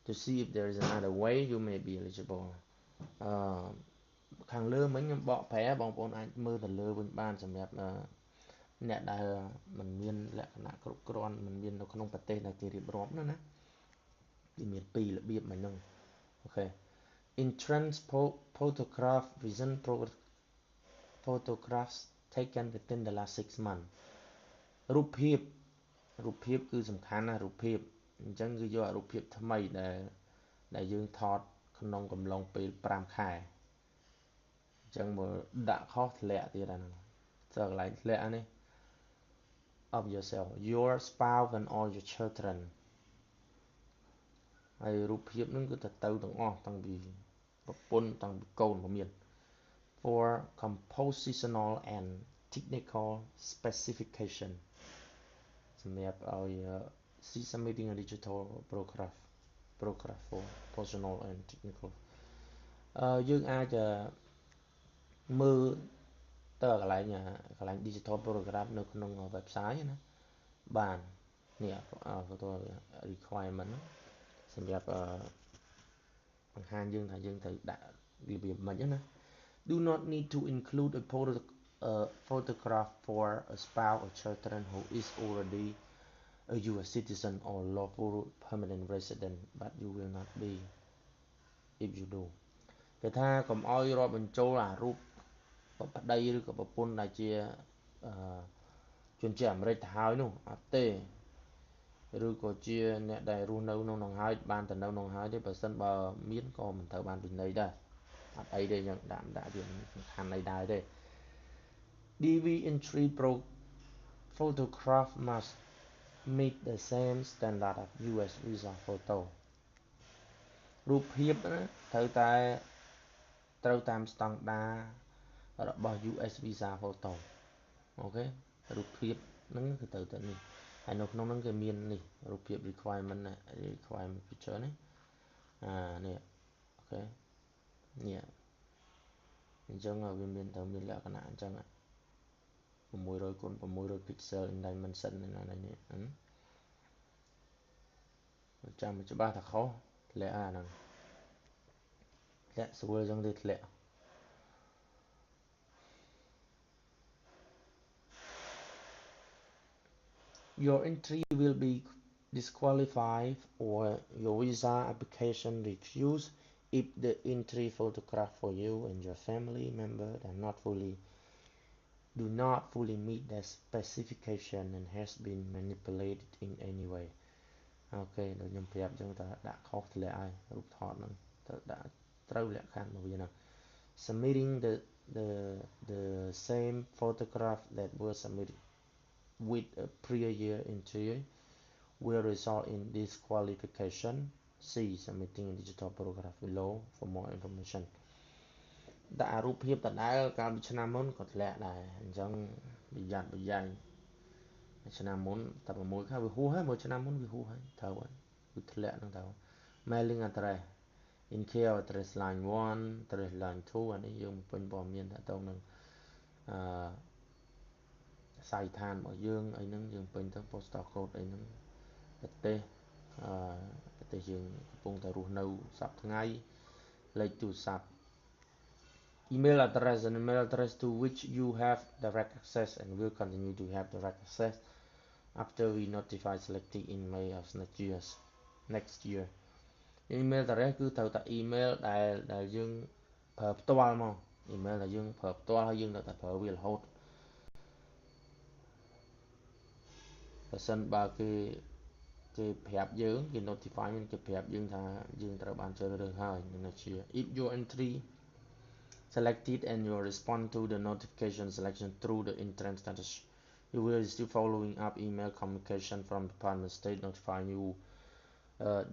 To see if there is another way you may be eligible ខាងលើមិញខ្ញុំបកប្រែបងប្អូនអាចមើលទៅលើវិញបានសម្រាប់អ្នកដែលមិនមានលក្ខណៈគ្រប់គ្រាន់មិនមាននៅក្នុងប្រទេសដែលគេរៀបរាប់ណាវាមានពីររបៀបមកហ្នឹងអូខេ Entrance photograph recent photographs taken within the last 6 months រូបភាពគឺសំខាន់ណារូបភាព អញ្ចឹងគឺយករូបភាពថ្មីដែលយើងថតក្នុងកំឡុងពេល5ខែអញ្ចឹងមើលដាក់ខុសធ្លាក់ទៀតអាហ្នឹងទៅកន្លែងធ្លាក់នេះ of yourself your spouse and all your children ហើយរូបភាពហ្នឹងគឺទៅទាំងអស់តាំងពីប្រពន្ធតាំងពីកូនក៏មាន for compositional and technical specification សម្រាប់ឲ្យ see submitting a digital photograph for personal and technical យើងអាចមើលទៅកន្លែង digital photograph នៅក្នុង website ណាបាននេះ photo requirement សម្រាប់បង្ហាញយើងថាយើងត្រូវដាក់របៀបមិនណា do not need to include a photograph for a spouse or children who is already a US citizen or lawful permanent resident but you will not be if you do គេថាកុំឲ្យរាប់បញ្ចូលអារូបប្តីឬក៏ប្រពន្ធដែលជាជនជាតិអាមេរិកទៅហើយនោះអត់ទេឬក៏ជាអ្នកដែលរស់នៅក្នុងហើយបានទៅនៅក្នុងហើយទេបើសិនបើមានក៏មិនត្រូវបានពិន័យដែរអត់អីទេយើងដាក់វាសំខាន់អីដែរទេ DV entry pro photograph must meet the same standard of US visa photo រូបភាពណាត្រូវតាមស្តង់ដាររបស់ US visa photo អូខេរូបភាពហ្នឹងគឺត្រូវតែនេះហើយនៅក្នុងហ្នឹងគេមាននេះរូបភាព requirement picture នេះនេះអូខេនេះអញ្ចឹងវាមានត្រូវមានលក្ខណៈអញ្ចឹង600 x 600 pixel in dimension នេះចាំច្បាស់ថាខុសធ្លាក់អាហ្នឹងធ្លាក់ស្រួលអញ្ចឹងទេធ្លាក់ Your entry will be disqualified or your visa application refused if the entry photograph for you and your family member do not fully meet the specification and has been manipulated in any way អូខេដូចខ្ញុំប្រាប់អញ្ចឹងថាដាក់ខុសធ្លាក់ហើយរូបថតហ្នឹងត្រូវលក្ខខណ្ឌរបស់វាហ្នឹង submitting the same photograph that was submitted with a prior entry will result in disqualification. See submitting a digital photograph below for more information. ដាក់រូបភាពដដែលកាលពីឆ្នាំមុនក៏ធ្លាក់ដែរអញ្ចឹងប្រយ័ត្នឆ្នាំមុនតែ6ខែវាហួសហើយមួយឆ្នាំមុនវាហួសហើយត្រូវហើយវាធ្លាក់ហ្នឹងទៅ mailing address in care address line 1 address line 2 អានេះយើងពេញព័ត៌មានទៅនឹងខ្សែឋានរបស់យើងអីហ្នឹងយើងពេញទៅ postal code អីហ្នឹងប្រទេសយើងកំពុងតែរស់នៅសប្តាហ៍ថ្ងៃលេខទូរស័ព្ទ email address and email address to which you have direct access and will continue to have direct access after we notify selecting in May of next year email address គឺត្រូវតែ email ដែលយើងប្រើផ្ទាល់មក email ដែលយើងប្រើផ្ទាល់ហើយយើងត្រូវតែប្រើវារហូតបើសិនបើគេប្រាប់យើងគេ notify គេប្រាប់យើងថាយើងត្រូវបានជ្រើសរើសហើយនឹងជា if your entry selected and you respond to the notification selection through the entrance status you will receive following up email communication from the Department of State notifying you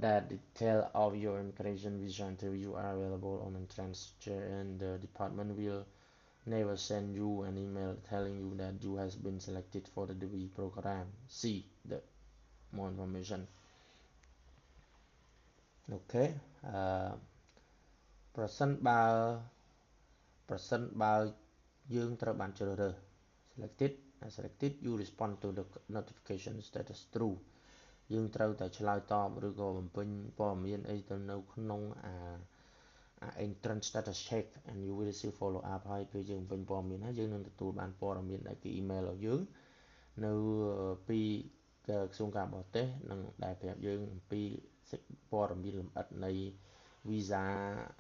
that detail of your immigration visa interview are available on entrance and the department will never send you an email telling you that you has been selected for the DV program. See the more information. Okay. ប្រសិនបើយើងត្រូវបានជ្រើសរើស selected you respond to the notification status through យើងត្រូវតែឆ្លើយតបឬក៏បំពេញព័ត៌មានអីទៅនៅក្នុងentrance status check and you will receive follow up ហើយពេលយើងបំពេញព័ត៌មានហើយយើងនឹងទទួលបានព័ត៌មានដែលគេ email ឲ្យយើងនៅពីក្រសួងការបរទេសនិងដែលប្រាប់យើងអំពីព័ត៌មានលម្អិតនៃ visa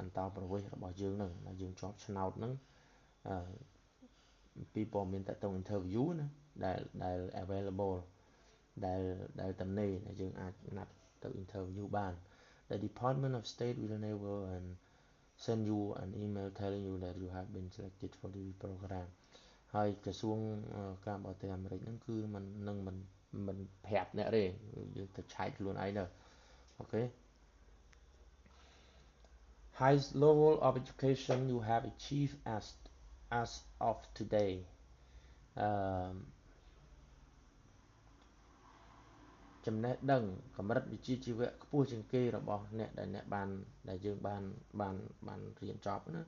អន្តោប្រវេសន៍របស់យើងនឹងដែលយើងជាប់ឆ្នោតនឹងពីព័ត៌មានតទៅ interview ណាដែល available ដែលទំនេរដែលយើងអាចណាត់ ទៅ interview បាន The Department of State will enable and send you an email telling you that you have been selected for the program ហើយក្រសួងការបរទេសអាមេរិកហ្នឹងគឺមិនប្រាប់អ្នកទេយើងទៅឆែកខ្លួនឯងទៅអូខេ Highest level of education you have achieved as of today ចំណេះដឹងកម្រិតវិជ្ជាជីវៈខ្ពស់ជាងគេរបស់អ្នកដែលយើងបានរៀនចប់ណា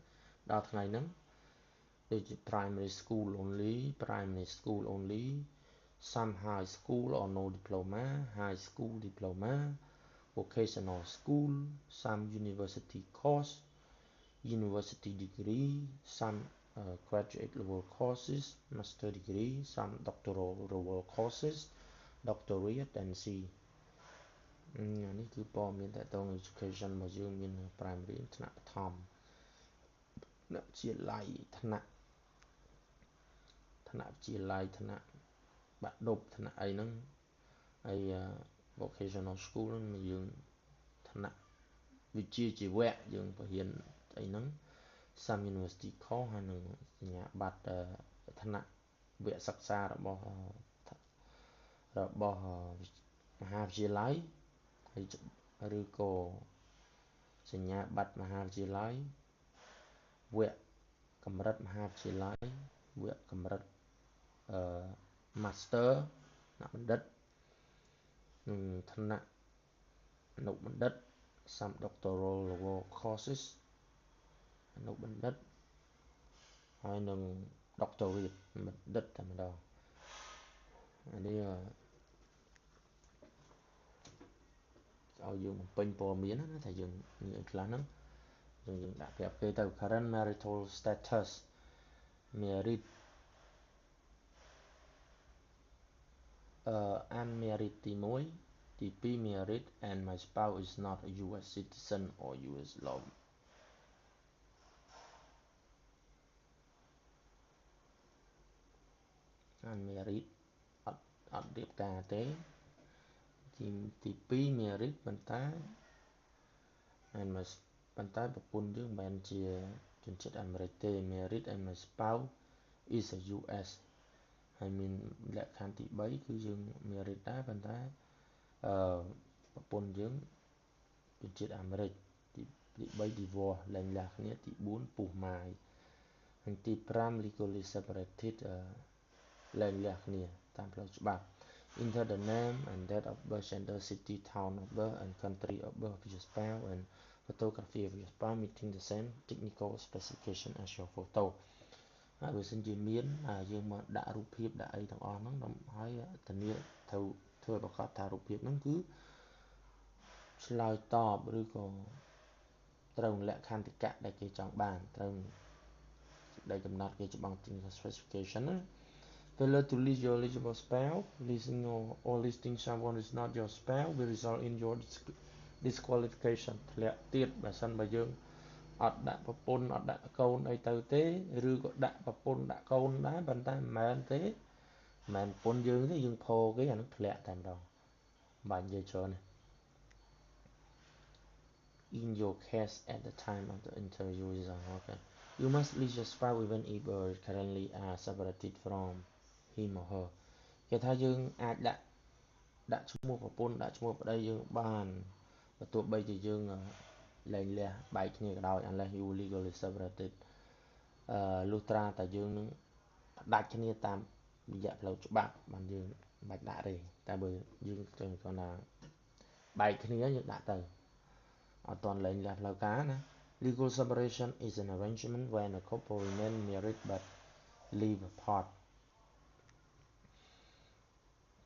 ដល់ថ្ងៃហ្នឹងដូចជា primary school only some high school or no diploma high school diploma vocational school some university course university degree some graduate level courses master degree some doctoral level courses doctorate and C នេះគឺព័ត៌មានតទៅនឹង education របស់យើងមាន primary ថ្នាក់បឋមថ្នាក់វិទ្យាល័យថ្នាក់វិទ្យាល័យថ្នាក់បាក់ឌុបថ្នាក់អីហ្នឹងហើយ vocational school ហ្នឹងយើងថ្នាក់វិជ្ជាជីវៈយើងបរៀនអីហ្នឹង some university course ហើយនឹងសញ្ញាបត្រថ្នាក់វគ្គសិក្សារបស់មហាវិទ្យាល័យឬក៏សញ្ញាបត្រមហាវិទ្យាល័យវគ្គកម្រិតមហាវិទ្យាល័យវគ្គកម្រិតmaster ថ្នាក់បណ្ឌិតថ្នាក់អនុបណ្ឌិត some doctoral level courses អនុបណ្ឌិតហើយនឹង doctorate បណ្ឌិតតែម្ដងអានេះឲ្យយើងបំពេញព័ត៌មានណាថាយើងនិយាយខ្លះហ្នឹងយើងដាក់ប្រាប់គេទៅ current marital status married unmarried ទី1ទី2 married and my spouse is not a US citizen or US law unmarried អត់រៀបការទេទី2 married ប៉ុន្តែប្រពន្ធយើងមិនមែនជាជនជាតិអាមេរិកទេ married and my spouse is a US ហើយមានលក្ខខណ្ឌទី3គឺយើង married ដែរប៉ុន្តែប្រពន្ធយើងជនជាតិអាមេរិកទី3 divorce លែងលះគ្នាទី4ពុះម៉ាយហើយទី5 legally separated លែងលះគ្នាតាមផ្លូវច្បាប់ enter the name and date of birth gender city town of birth and country of birth of your spouse and photography of your spouse meeting the same technical specification as your photo ហើយបើសិនជាមានយើងមកដាក់រូបភាពដាក់អីទាំងអស់ហ្នឹងហើយធានាត្រូវធ្វើប្រកាសថារូបភាពហ្នឹងគឺឆ្លើយតបឬក៏ត្រូវលក្ខន្តិកៈដែលគេចង់បានត្រូវដែលកំណត់គេច្បាស់ technical specification ណាFailure to list your eligible spouse, listing or listing someone who is not your spouse will result in your disqualification ធ្លាក់ទៀតបើសិនបើយើងអត់ដាក់ប្រពន្ធអត់ដាក់កូនអីទៅទេឬក៏ដាក់ប្រពន្ធដាក់កូនដែរប៉ុន្តែមិនមែនទេមិនមែនប្រពន្ធយើងទេយើងផោគេអានឹងធ្លាក់តែម្ដងបាញ់និយាយច្រើន In your case at the time of the interview is okay you must list your spouse even if currently are separated from him or her គេថាយើងអាចដាក់ឈ្មោះប្រពន្ធដាក់ឈ្មោះប្តីយើងបានបើទោះបីជាយើងលែងលះបែកគ្នាក៏ដោយ unless you legally separated លុះត្រាតែយើងនឹងដាច់គ្នាតាមរយៈផ្លូវច្បាប់បានយើងមិនបាច់ដាក់ទេតែបើយើងគ្រាន់តែបែកគ្នាយើងដាក់ទៅអត់ទាន់លែងលះផ្លូវការណា Legal separation is an arrangement when a couple remain married but live apart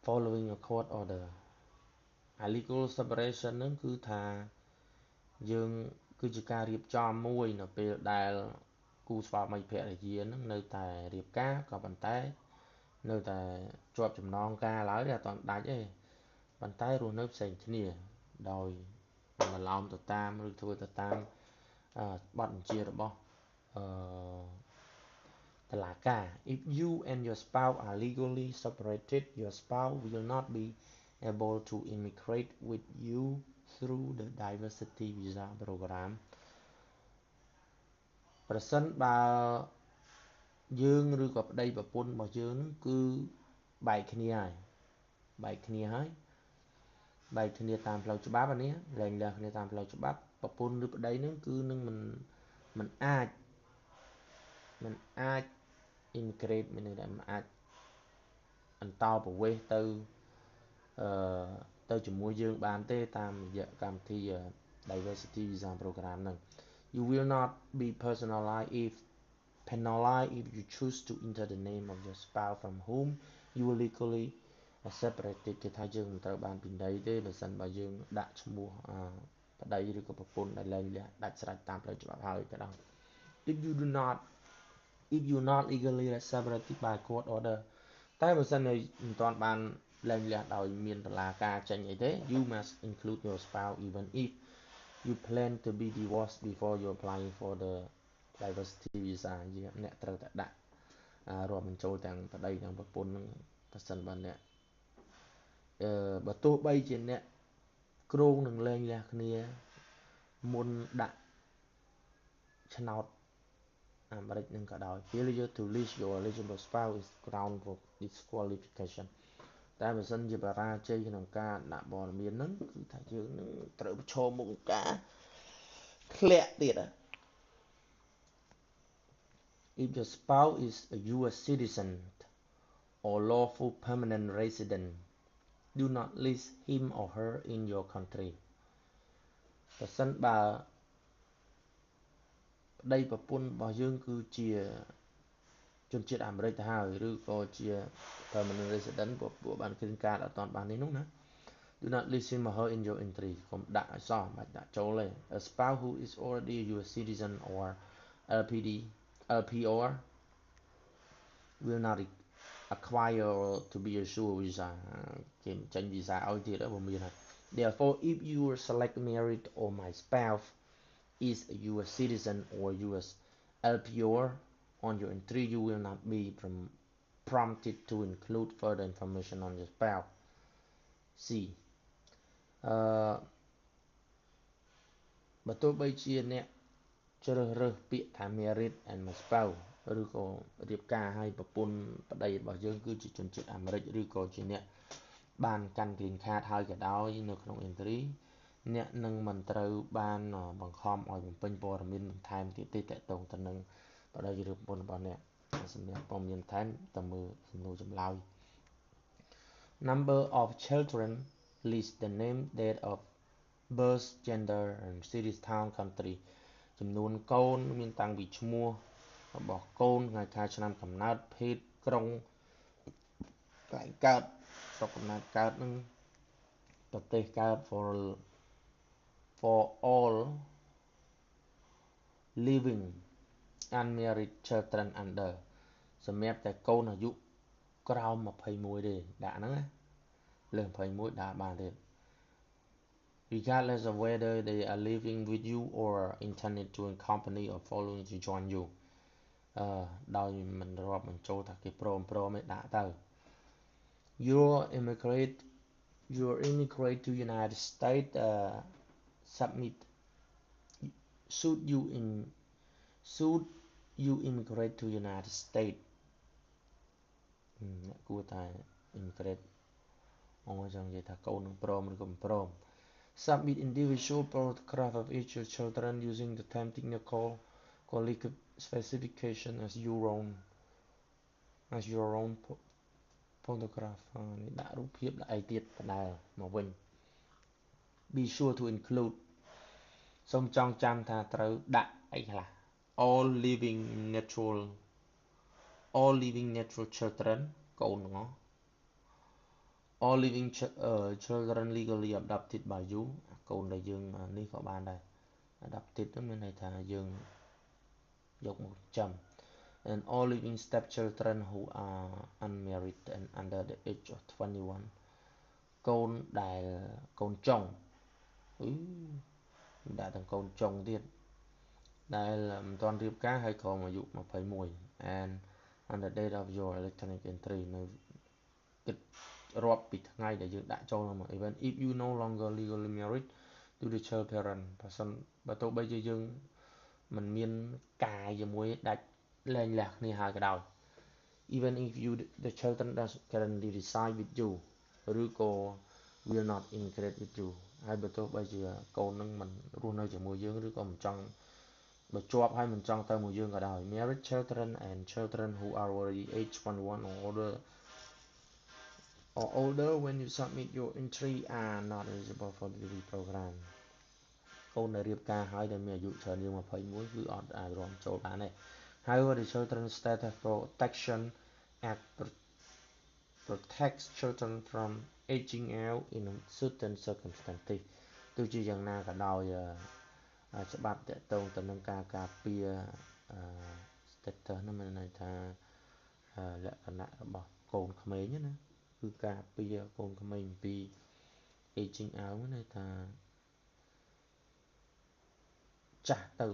following a court order legal separation ហ្នឹងគឺថាយើងគឺជាការរៀបចំមួយនៅពេលដែលគូស្វាមីភរិយាហ្នឹងនៅតែរៀបការក៏ប៉ុន្តែនៅតែជាប់ចំណងការឡើយអត់ទាន់ដាច់ទេប៉ុន្តែរស់នៅផ្សេងគ្នាដោយបន្លំទៅតាមឬធ្វើទៅតាមបទបញ្ជារបស់តុលាការ If you and your spouse are legally separated your spouse will not be able to immigrate with you through the diversity visa program ប្រសិនបើយើងឬក៏ប្តីប្រពន្ធរបស់យើងនឹងគឺបែកគ្នាហើយបែកគ្នាតាមផ្លូវច្បាប់អានេះលែងលះគ្នាតាមផ្លូវច្បាប់ប្រពន្ធឬប្តីនឹងគឺនឹងមិនអាច integrate មានន័យថាមិនអាចអន្តោប្រវេសន៍ទៅជាមួយយើងបានទេតាមរយៈកម្មវិធី diversity visa program ហ្នឹង you will not be penalized if you choose to enter the name of your spouse from whom you will legally separated គេថាយើងមិនត្រូវបានពិន័យទេបើសិនបើយើងដាក់ឈ្មោះប្តីឬក៏ប្រពន្ធដែលលែងលះដាច់ស្រេចតាមផ្លូវច្បាប់ហើយក៏ដោយ if you not legally separated by court order តែបើសិនមិនទាន់បានលែងលះដោយមានតុលាការចេញអីទេ you must include your spouse even if you plan to be divorced before you applying for the diversity visa អ្នកត្រូវតែដាក់រាប់បញ្ចូលទាំងប្តីទាំងប្រពន្ធនឹងប្រសិនបើអ្នកបើទោះបីជាអ្នកគ្រោងនឹងលែងលះគ្នាមុនដាក់ឆ្នោតអាមេរិកនឹងក៏ដោយ failure to list your eligible spouse is ground for disqualification តែបើសិនជាបរាជ័យក្នុងការដាក់ព័ត៌មានហ្នឹងគឺថាយើងនឹងត្រូវប្រឈមមុខនឹងការធ្លាក់ទៀត if your spouse is a US citizen or lawful permanent resident do not list him or her in your country ប្រសិនបើប្តីប្រពន្ធរបស់យើងគឺជាជនជាតិអាមេរិកទៅហើយឬក៏ជា permanent resident ពួកបានគ្រឿងការអត់ទាន់បាននេះនោះណា do not list him or her in your entry កុំដាក់ឲ្យសោះមិនដាក់ចូលទេ a spouse who is already a US citizen or LPR will not acquire to be a sure visa គេចេញ visa ឲ្យទៀតបើមានហើយ therefore if you select married or my spouse is a US citizen or US LPR on your entry you will not be prompted to include further information on your spouse C បើទោះបីជាអ្នកជ្រើសរើសពាក្យថា married and my spouse ឬក៏រៀបការឲ្យប្រពន្ធប្តីរបស់យើងគឺជាជនជាតិអាមេរិកឬក៏ជាអ្នកបានកាន់ green card ហើយក៏ដោយនៅក្នុង entry អ្នកនឹងមិនត្រូវបានបង្ខំឲ្យបំពេញព័ត៌មានបន្ថែមទៀតទេទាក់ទងទៅនឹងប្តីឬប្រពន្ធរបស់អ្នកសម្រាប់ព័ត៌មានបន្ថែមទៅមើលសំណួរចម្លើយ number of children list the name date of birth gender and city town country ចំនួនកូនមានតាំងពីឈ្មោះរបស់កូនថ្ងៃខែឆ្នាំកំណើតភេទក្រុងកន្លែងកើតស្រុកកំណើតកើតនឹងប្រទេសកើត for all living unmarried children under សម្រាប់តែកូនអាយុក្រោម21ទេដាក់ហ្នឹងណាលើស21ដាក់បានទេ regardless of whether they are living with you or intended to accompany or following to join you ដោយមិនរាប់បញ្ចូលថាគេព្រមឯដាក់ទៅ your immigrate to United States submit should you immigrate to United States គួរតែ immigrate ចង់និយាយថាកូននឹងព្រមឬក៏មិនព្រម submit individual photograph of each of your children using the same technical quality specification as your own photograph នេះដាក់រូបភាពដាក់អីទៀតបណ្ដែលមកវិញ be sure to include សូមចងចាំថាត្រូវដាក់អីខ្លះ all living natural children កូនទាំងអស់ all living children legally adopted by you កូនដែលយើងនេះក៏បានដែរ adopted មានន័យថាយើងយកមកចាំ and all living stepchildren who are unmarried and under the age of 21 កូនដែលកូនចុងដាក់ទាំងកូនចុងទៀតដែលមិនទាន់រៀបការហើយក្រោមអាយុ21 and on the date of your electronic entry នៅគិត រាប់ពីថ្ងៃដែលយើងដាក់ចូលមក even if you no longer legally married to the child parent បើទោះបីជាយើងមិនមានការជាមួយដាច់លែងលះគ្នាហើយក៏ដោយ even if you the children does currently reside with you ឬក៏ will not integrate with you ហើយបើទោះបីជាកូននឹងមិនរស់នៅជាមួយយើងឬក៏មិនចង់បើជាប់ហើយមិនចង់ទៅមួយយើងក៏ដោយ married children and children who are already age 21 or older when you submit your entry are not eligible for the DV program កូនដែលរៀបការហើយដែលមានអាយុច្រើនជាង21គឺអត់អាចរួមចូលបានទេ However the Children's Status Protection Act protects children from aging out in certain circumstances ទោះជាយ៉ាងណាក៏ដោយច្បាប់ទាក់ទងទៅនឹងការការពារstatus នោះមានន័យថាលក្ខណៈរបស់កូនក្មេងណាគឺការពារកូនក្មេងពី aging out ន័យថាចាស់ទៅ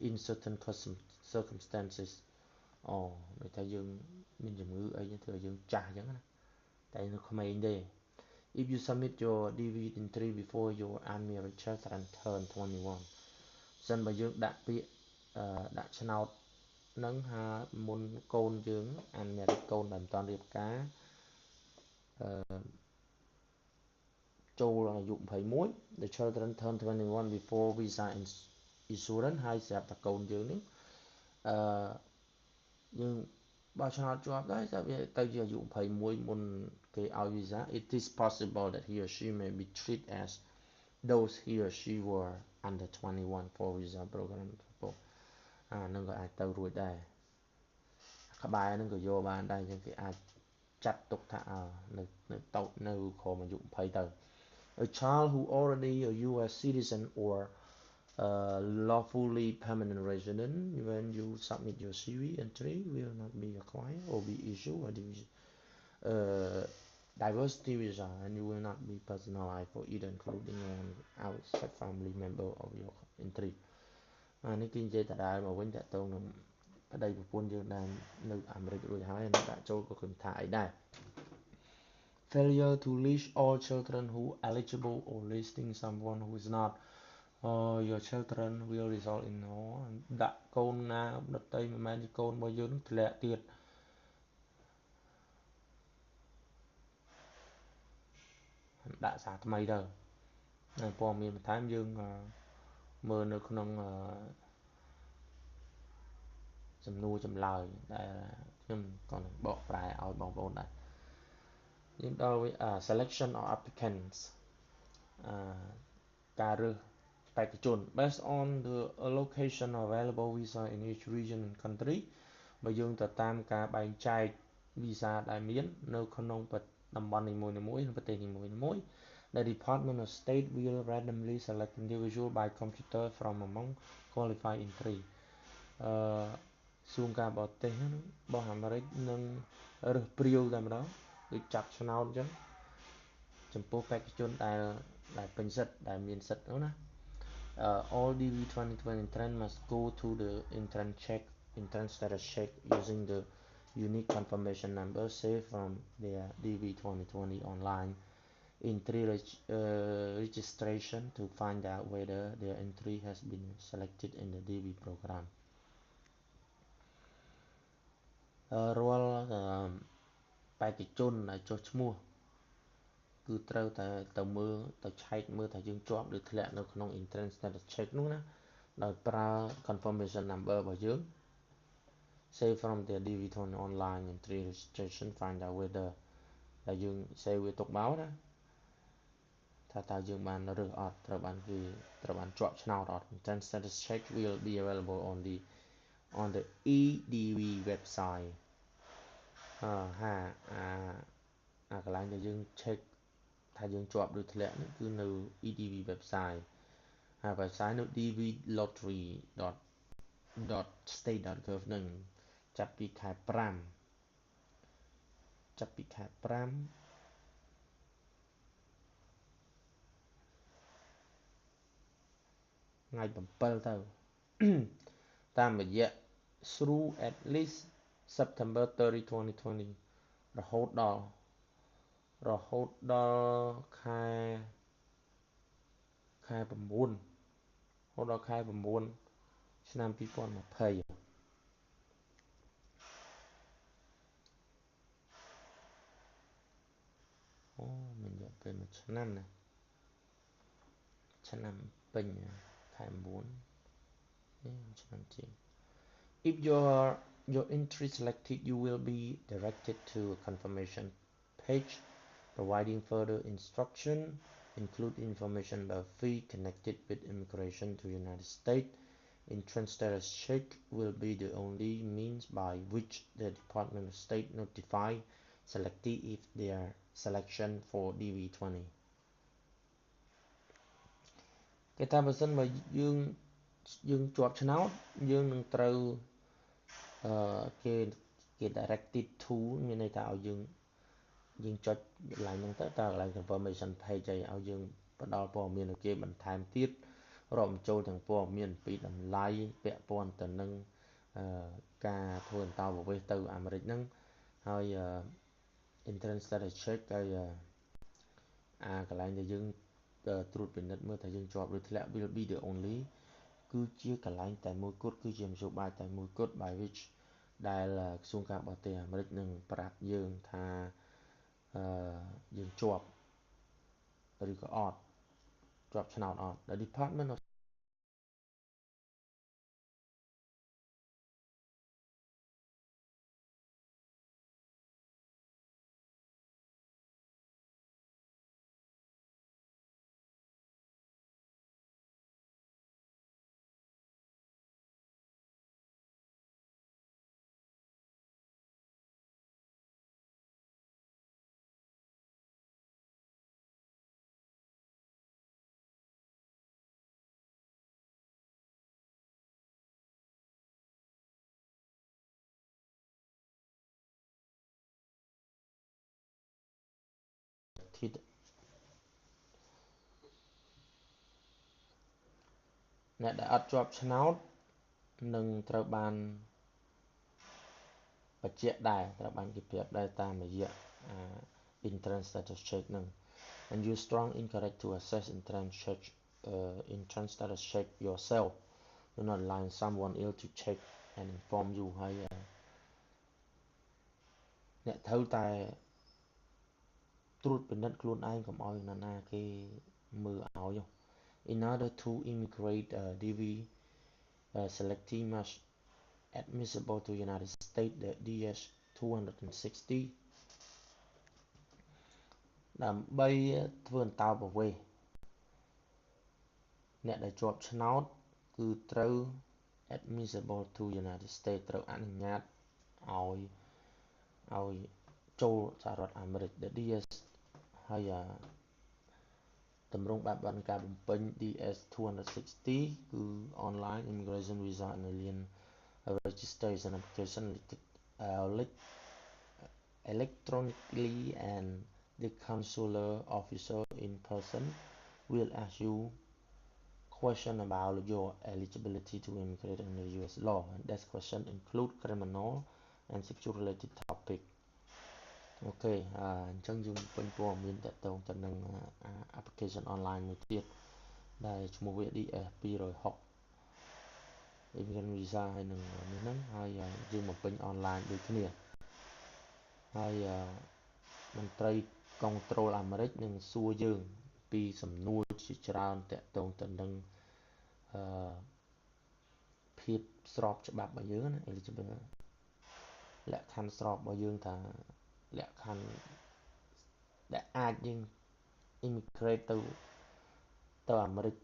in certain circumstances ន័យថាយើងមានជំងឺអីធ្វើឲ្យយើងចាស់អញ្ចឹងណាតែនៅក្មេងទេ if you submit your DV entry before your unmarried children turn 21 សិនបើយើងដាក់ពាក្យដាក់ឆ្នោតនឹងមុនកូនយើង unmarried កូនដែលមិនទាន់រៀបការចូលអាយុ21 the children turn 21 before visa insurance ហើយស្រាប់តែកូនយើងនេះយើងបោះឆ្នោតជាប់ដែរតែវាទៅជាអាយុ21មុនគេឲ្យ visa it is possible that he or she may be treated as though he or she were under 21 for visa program នឹងក៏អាចទៅរួចដែរក្បែរនឹងក៏យកបានដែរយើងគេអាចចាត់ទុកថានៅតូចនៅក្រោមអាយុ20ទៅ A child who already a US citizen or lawfully permanent resident when you submit your CV entry will not be required or be issued a diversity visa and you will not be personalized for either including an outside family member of your entry នេះគឺនិយាយដដែលមកវិញតើតើនឹងប្តីប្រពន្ធយើងដែលនៅអាមេរិករួចហើយនឹងដាក់ចូលក៏ឃើញថាអីដែរ Failure to list all children who eligible or listing someone who is not your children will result in no ដាក់កូនណាដតីមិនមែនជាកូនរបស់យើងធ្លាក់ទៀតដាក់សារថ្មីទៅហើយព័ត៌មានបន្ថែមយើងមើលនៅក្នុងសំណួរចម្លើយដែលខ្ញុំក៏នឹងបកប្រែឲ្យបងប្អូនដែរយើងដល់ selection of applicants ការរើសបេក្ខជន based on the allocation of available visa in each region and country បើយើងទៅតាមការបែងចែក visa ដែលមាននៅក្នុងតំបន់នីមួយៗក្នុងប្រទេសនីមួយៗ The Department of State will randomly select individual by computer from among qualified entry សួងការបរទេសរបស់អាមេរិកនឹងរើសព្រាវតែម្ដងដូចចាប់ឆ្នោតអញ្ចឹងចំពោះបេក្ខជនដែលពេញសិទ្ធដែលមានសិទ្ធនោះណា all DV 2020 entrant must go to the entrance status check using the unique confirmation number saved from their DV 2020 online entry registration to find out whether their entry has been selected in the DV program រាល់បេក្ខជនដែលចុះឈ្មោះគឺត្រូវតែទៅមើលទៅឆែកមើលថាយើងជាប់ឬធ្លាក់នៅក្នុង entrance status check នោះណាដោយប្រើ confirmation number របស់យើង save from the DV20 online entry registration find out whether ដែលយើង save វាទុកមកណាថាតើយើងបានរើសអត់ត្រូវបានជាប់ឆ្នោតអត់ entrance status check will be available on the EDV website កន្លែងដែលយើង check ថាយើងជាប់ឬធ្លាក់គឺនៅ EDV website ហើយ website នៅ dvlottery.state.gov នឹងចាប់ពីខែ5ថ្ងៃ7ទៅតាមរយៈ through at least September 30 2020 រហូតដល់ រហូតដល់ខែ9 រហូតដល់ខែ 9 ឆ្នាំ 2020 អូមានរយៈពេល1ឆ្នាំណាឆ្នាំពេញខែ 9 ឆ្នាំជាង If your entry selected, you will be directed to a confirmation page providing further instruction, include information about fee connected with immigration to the United States. Entrance status check will be the only means by which the Department of State notify selectee if their selection for DV20. គេថាបើសិនបើយើងជាប់ឆ្នោតយើងនឹងត្រូវគេ directed to មានន័យថាឲ្យយើងចុចកន្លែងហ្នឹងទៅតើកន្លែង confirmation page ឲ្យយើងផ្ដល់ព័ត៌មានឲ្យគេបន្ថែមទៀតរាប់បញ្ចូលទាំងព័ត៌មានពីតម្លៃពាក់ព័ន្ធទៅនឹងការធ្វើអន្តោប្រវេសន៍ទៅអាមេរិកហ្នឹងហើយ entrance status check ហើយកន្លែងដែលយើងត្រួតពិនិត្យមើលថាយើងជាប់ឬធ្លាក់ will be the only គឺជាកន្លែងតែមួយគត់គឺជាមធ្យោបាយតែមួយគត់ by which ដែលក្រសួងការបរទេសអាមេរិកនឹងប្រាប់យើងថាយើងជាប់ឬក៏អត់ជាប់ឆ្នោតអត់ The Department ofអ្នកដែលអត់ជាប់ឆ្នោតនឹងត្រូវបានបញ្ជាក់ដែរត្រូវបានគេប្រាប់ដែរតាមរយៈentrance status check ហ្នឹង and you strong encouraged to access entrance status check yourself do not rely on someone else to check and inform you ហើយអ្នកត្រូវតែត្រួតពិនិត្យខ្លួនឯងកុំឲ្យនរណាគេមើលឲ្យ In order to immigrate DV selectee must admissible to United States the DS-260 ដើម្បីធ្វើអន្តោប្រវេសន៍អ្នកដែលជាប់ឆ្នោតគឺត្រូវ admissible to United States ត្រូវអនុញ្ញាតឲ្យចូលសហរដ្ឋអាមេរិក The DS ហើយតម្រង់បែបបទការបំពេញ DS-260 គឺ online immigration visa and alien registration application electronically and the consular officer in person will ask you question about your eligibility to immigrate under US law and that question include criminal and sexual related topic អូខេអញ្ចឹងយើងពេញព័ត៌មានតទៅនឹង application online មួយទៀតដែលឈ្មោះវា DS-260 Immigrant Visa ហើយនឹងនេះហ្នឹងហើយយើងបំពេញ online ដូចគ្នាហើយមន្ត្រី control អាមេរិកនឹងសួរយើងពីសំណួរជាច្រើនតទៅនឹងភាពស្របច្បាប់របស់យើងណា eligible លក្ខខណ្ឌស្របរបស់យើងថាលក្ខខណ្ឌដែលអាចយើង immigrate ទៅអាមេរិក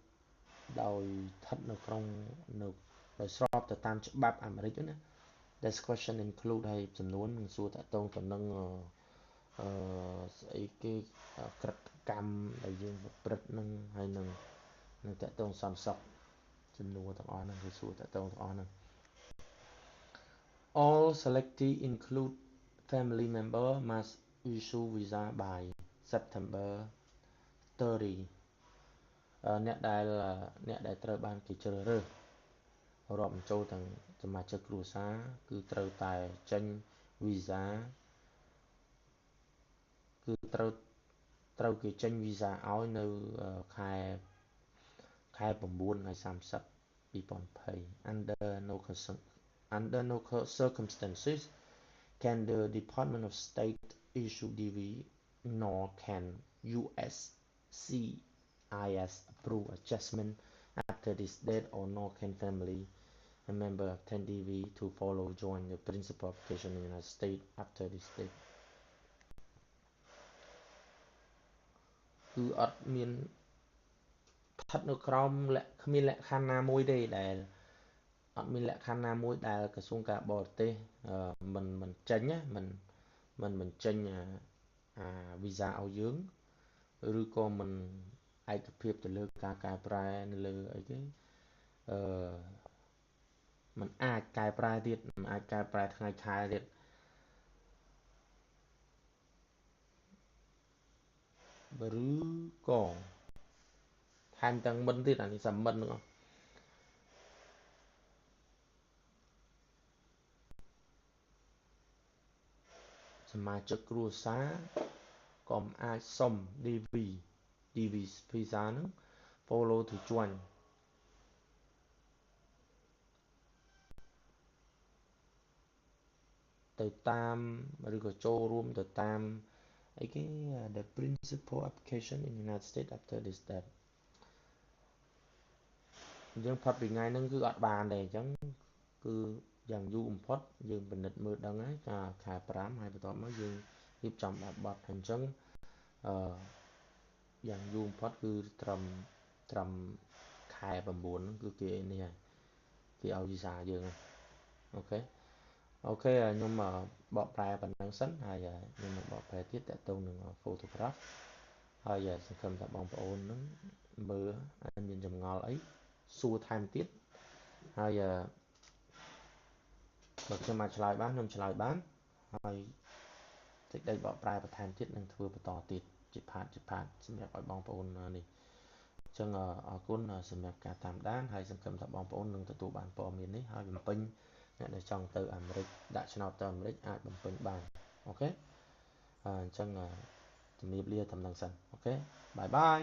ដោយស្ថិតនៅក្នុងដោយស្របទៅតាមច្បាប់អាមេរិកណា This question include ហើយចំនួននឹងសួរតទៅនឹងស្អីគេក្រឹតកម្មដែលយើងប្រព្រឹត្តនឹងហើយនឹងតទៅសន្តិសុខចំនួនទាំងអស់ហ្នឹងគឺសួរតទៅទាំងអស់ហ្នឹង All selectee include family member must issue visa by September 30 អ្នកដែលត្រូវបានគេជ្រើសរើសរាប់បញ្ចូលទាំងសមាជិកគ្រួសារគឺត្រូវតែចេញ visa គឺត្រូវ ត្រូវគេចេញ visa ឲ្យនៅខែ9 ហើយ30 2020 under no circumstances can the Department of State issue DV nor can USCIS approve adjustment after this date or nor can family a member obtain DV to follow join the principal application in the United States after this date គឺអត់មានស្ថិតនៅក្រោមគ្មានលក្ខខណ្ឌណាមួយទេដែលអត់មានលក្ខខណ្ឌណាមួយដែលក្រសួងការបរទេសមិនចេញណាមិនចេញវីសាឲ្យយើងឬក៏មិនឯកភាពទៅលើការកែប្រែនៅលើអីគេมันអាចកែប្រែទៀតมันអាចកែប្រែថ្ងៃខែទៀតឬក៏ថែមទាំងមិនទៀតអានេះសាមិនហ្នឹងសមាជិកគ្រួសារក៏អាចសុំ DV visa ហ្នឹង follow to join ទៅតាមឬក៏ចូលរួមទៅតាមអីគេ the principal application in the United States after this date យើងផុតពីថ្ងៃហ្នឹងគឺអត់បានទេអញ្ចឹងគឺយ៉ាងយូរបំផុតយើងពិនិត្យមើលដឹងហើយខែ5ហើយបន្ទាប់មកយើងរៀបចំបែបបទអញ្ចឹងយ៉ាងយូរបំផុតគឺត្រឹមខែ9ហ្នឹងគឺគេនេះហើយគេឲ្យវីសាយើងអូខេខ្ញុំបកប្រែប៉ុណ្ណឹងសិនហើយខ្ញុំនឹងបកប្រែទៀតតទៅនឹង photograph ហើយសង្ឃឹមថាបងប្អូននឹងមើលអាចមានចម្ងល់អីសួរថែមទៀតហើយបើខ្ញុំអាចឆ្លើយបានខ្ញុំឆ្លើយបានហើយសេចក្តីបកប្រែបន្ថែមទៀតនឹងធ្វើបន្តទៀតជាផាតសម្រាប់ឲ្យបងប្អូននេះអញ្ចឹងអរគុណសម្រាប់ការតាមដានហើយសង្ឃឹមថាបងប្អូននឹងទទួលបានព័ត៌មាននេះហើយបំពេញអ្នកដែលចង់ទៅអាមេរិកដាក់ឆ្នោតទៅអាមេរិកអាចបំពេញបានអូខេអញ្ចឹងជំរាបលាត្រឹមហ្នឹងសិនអូខេបាយបាយ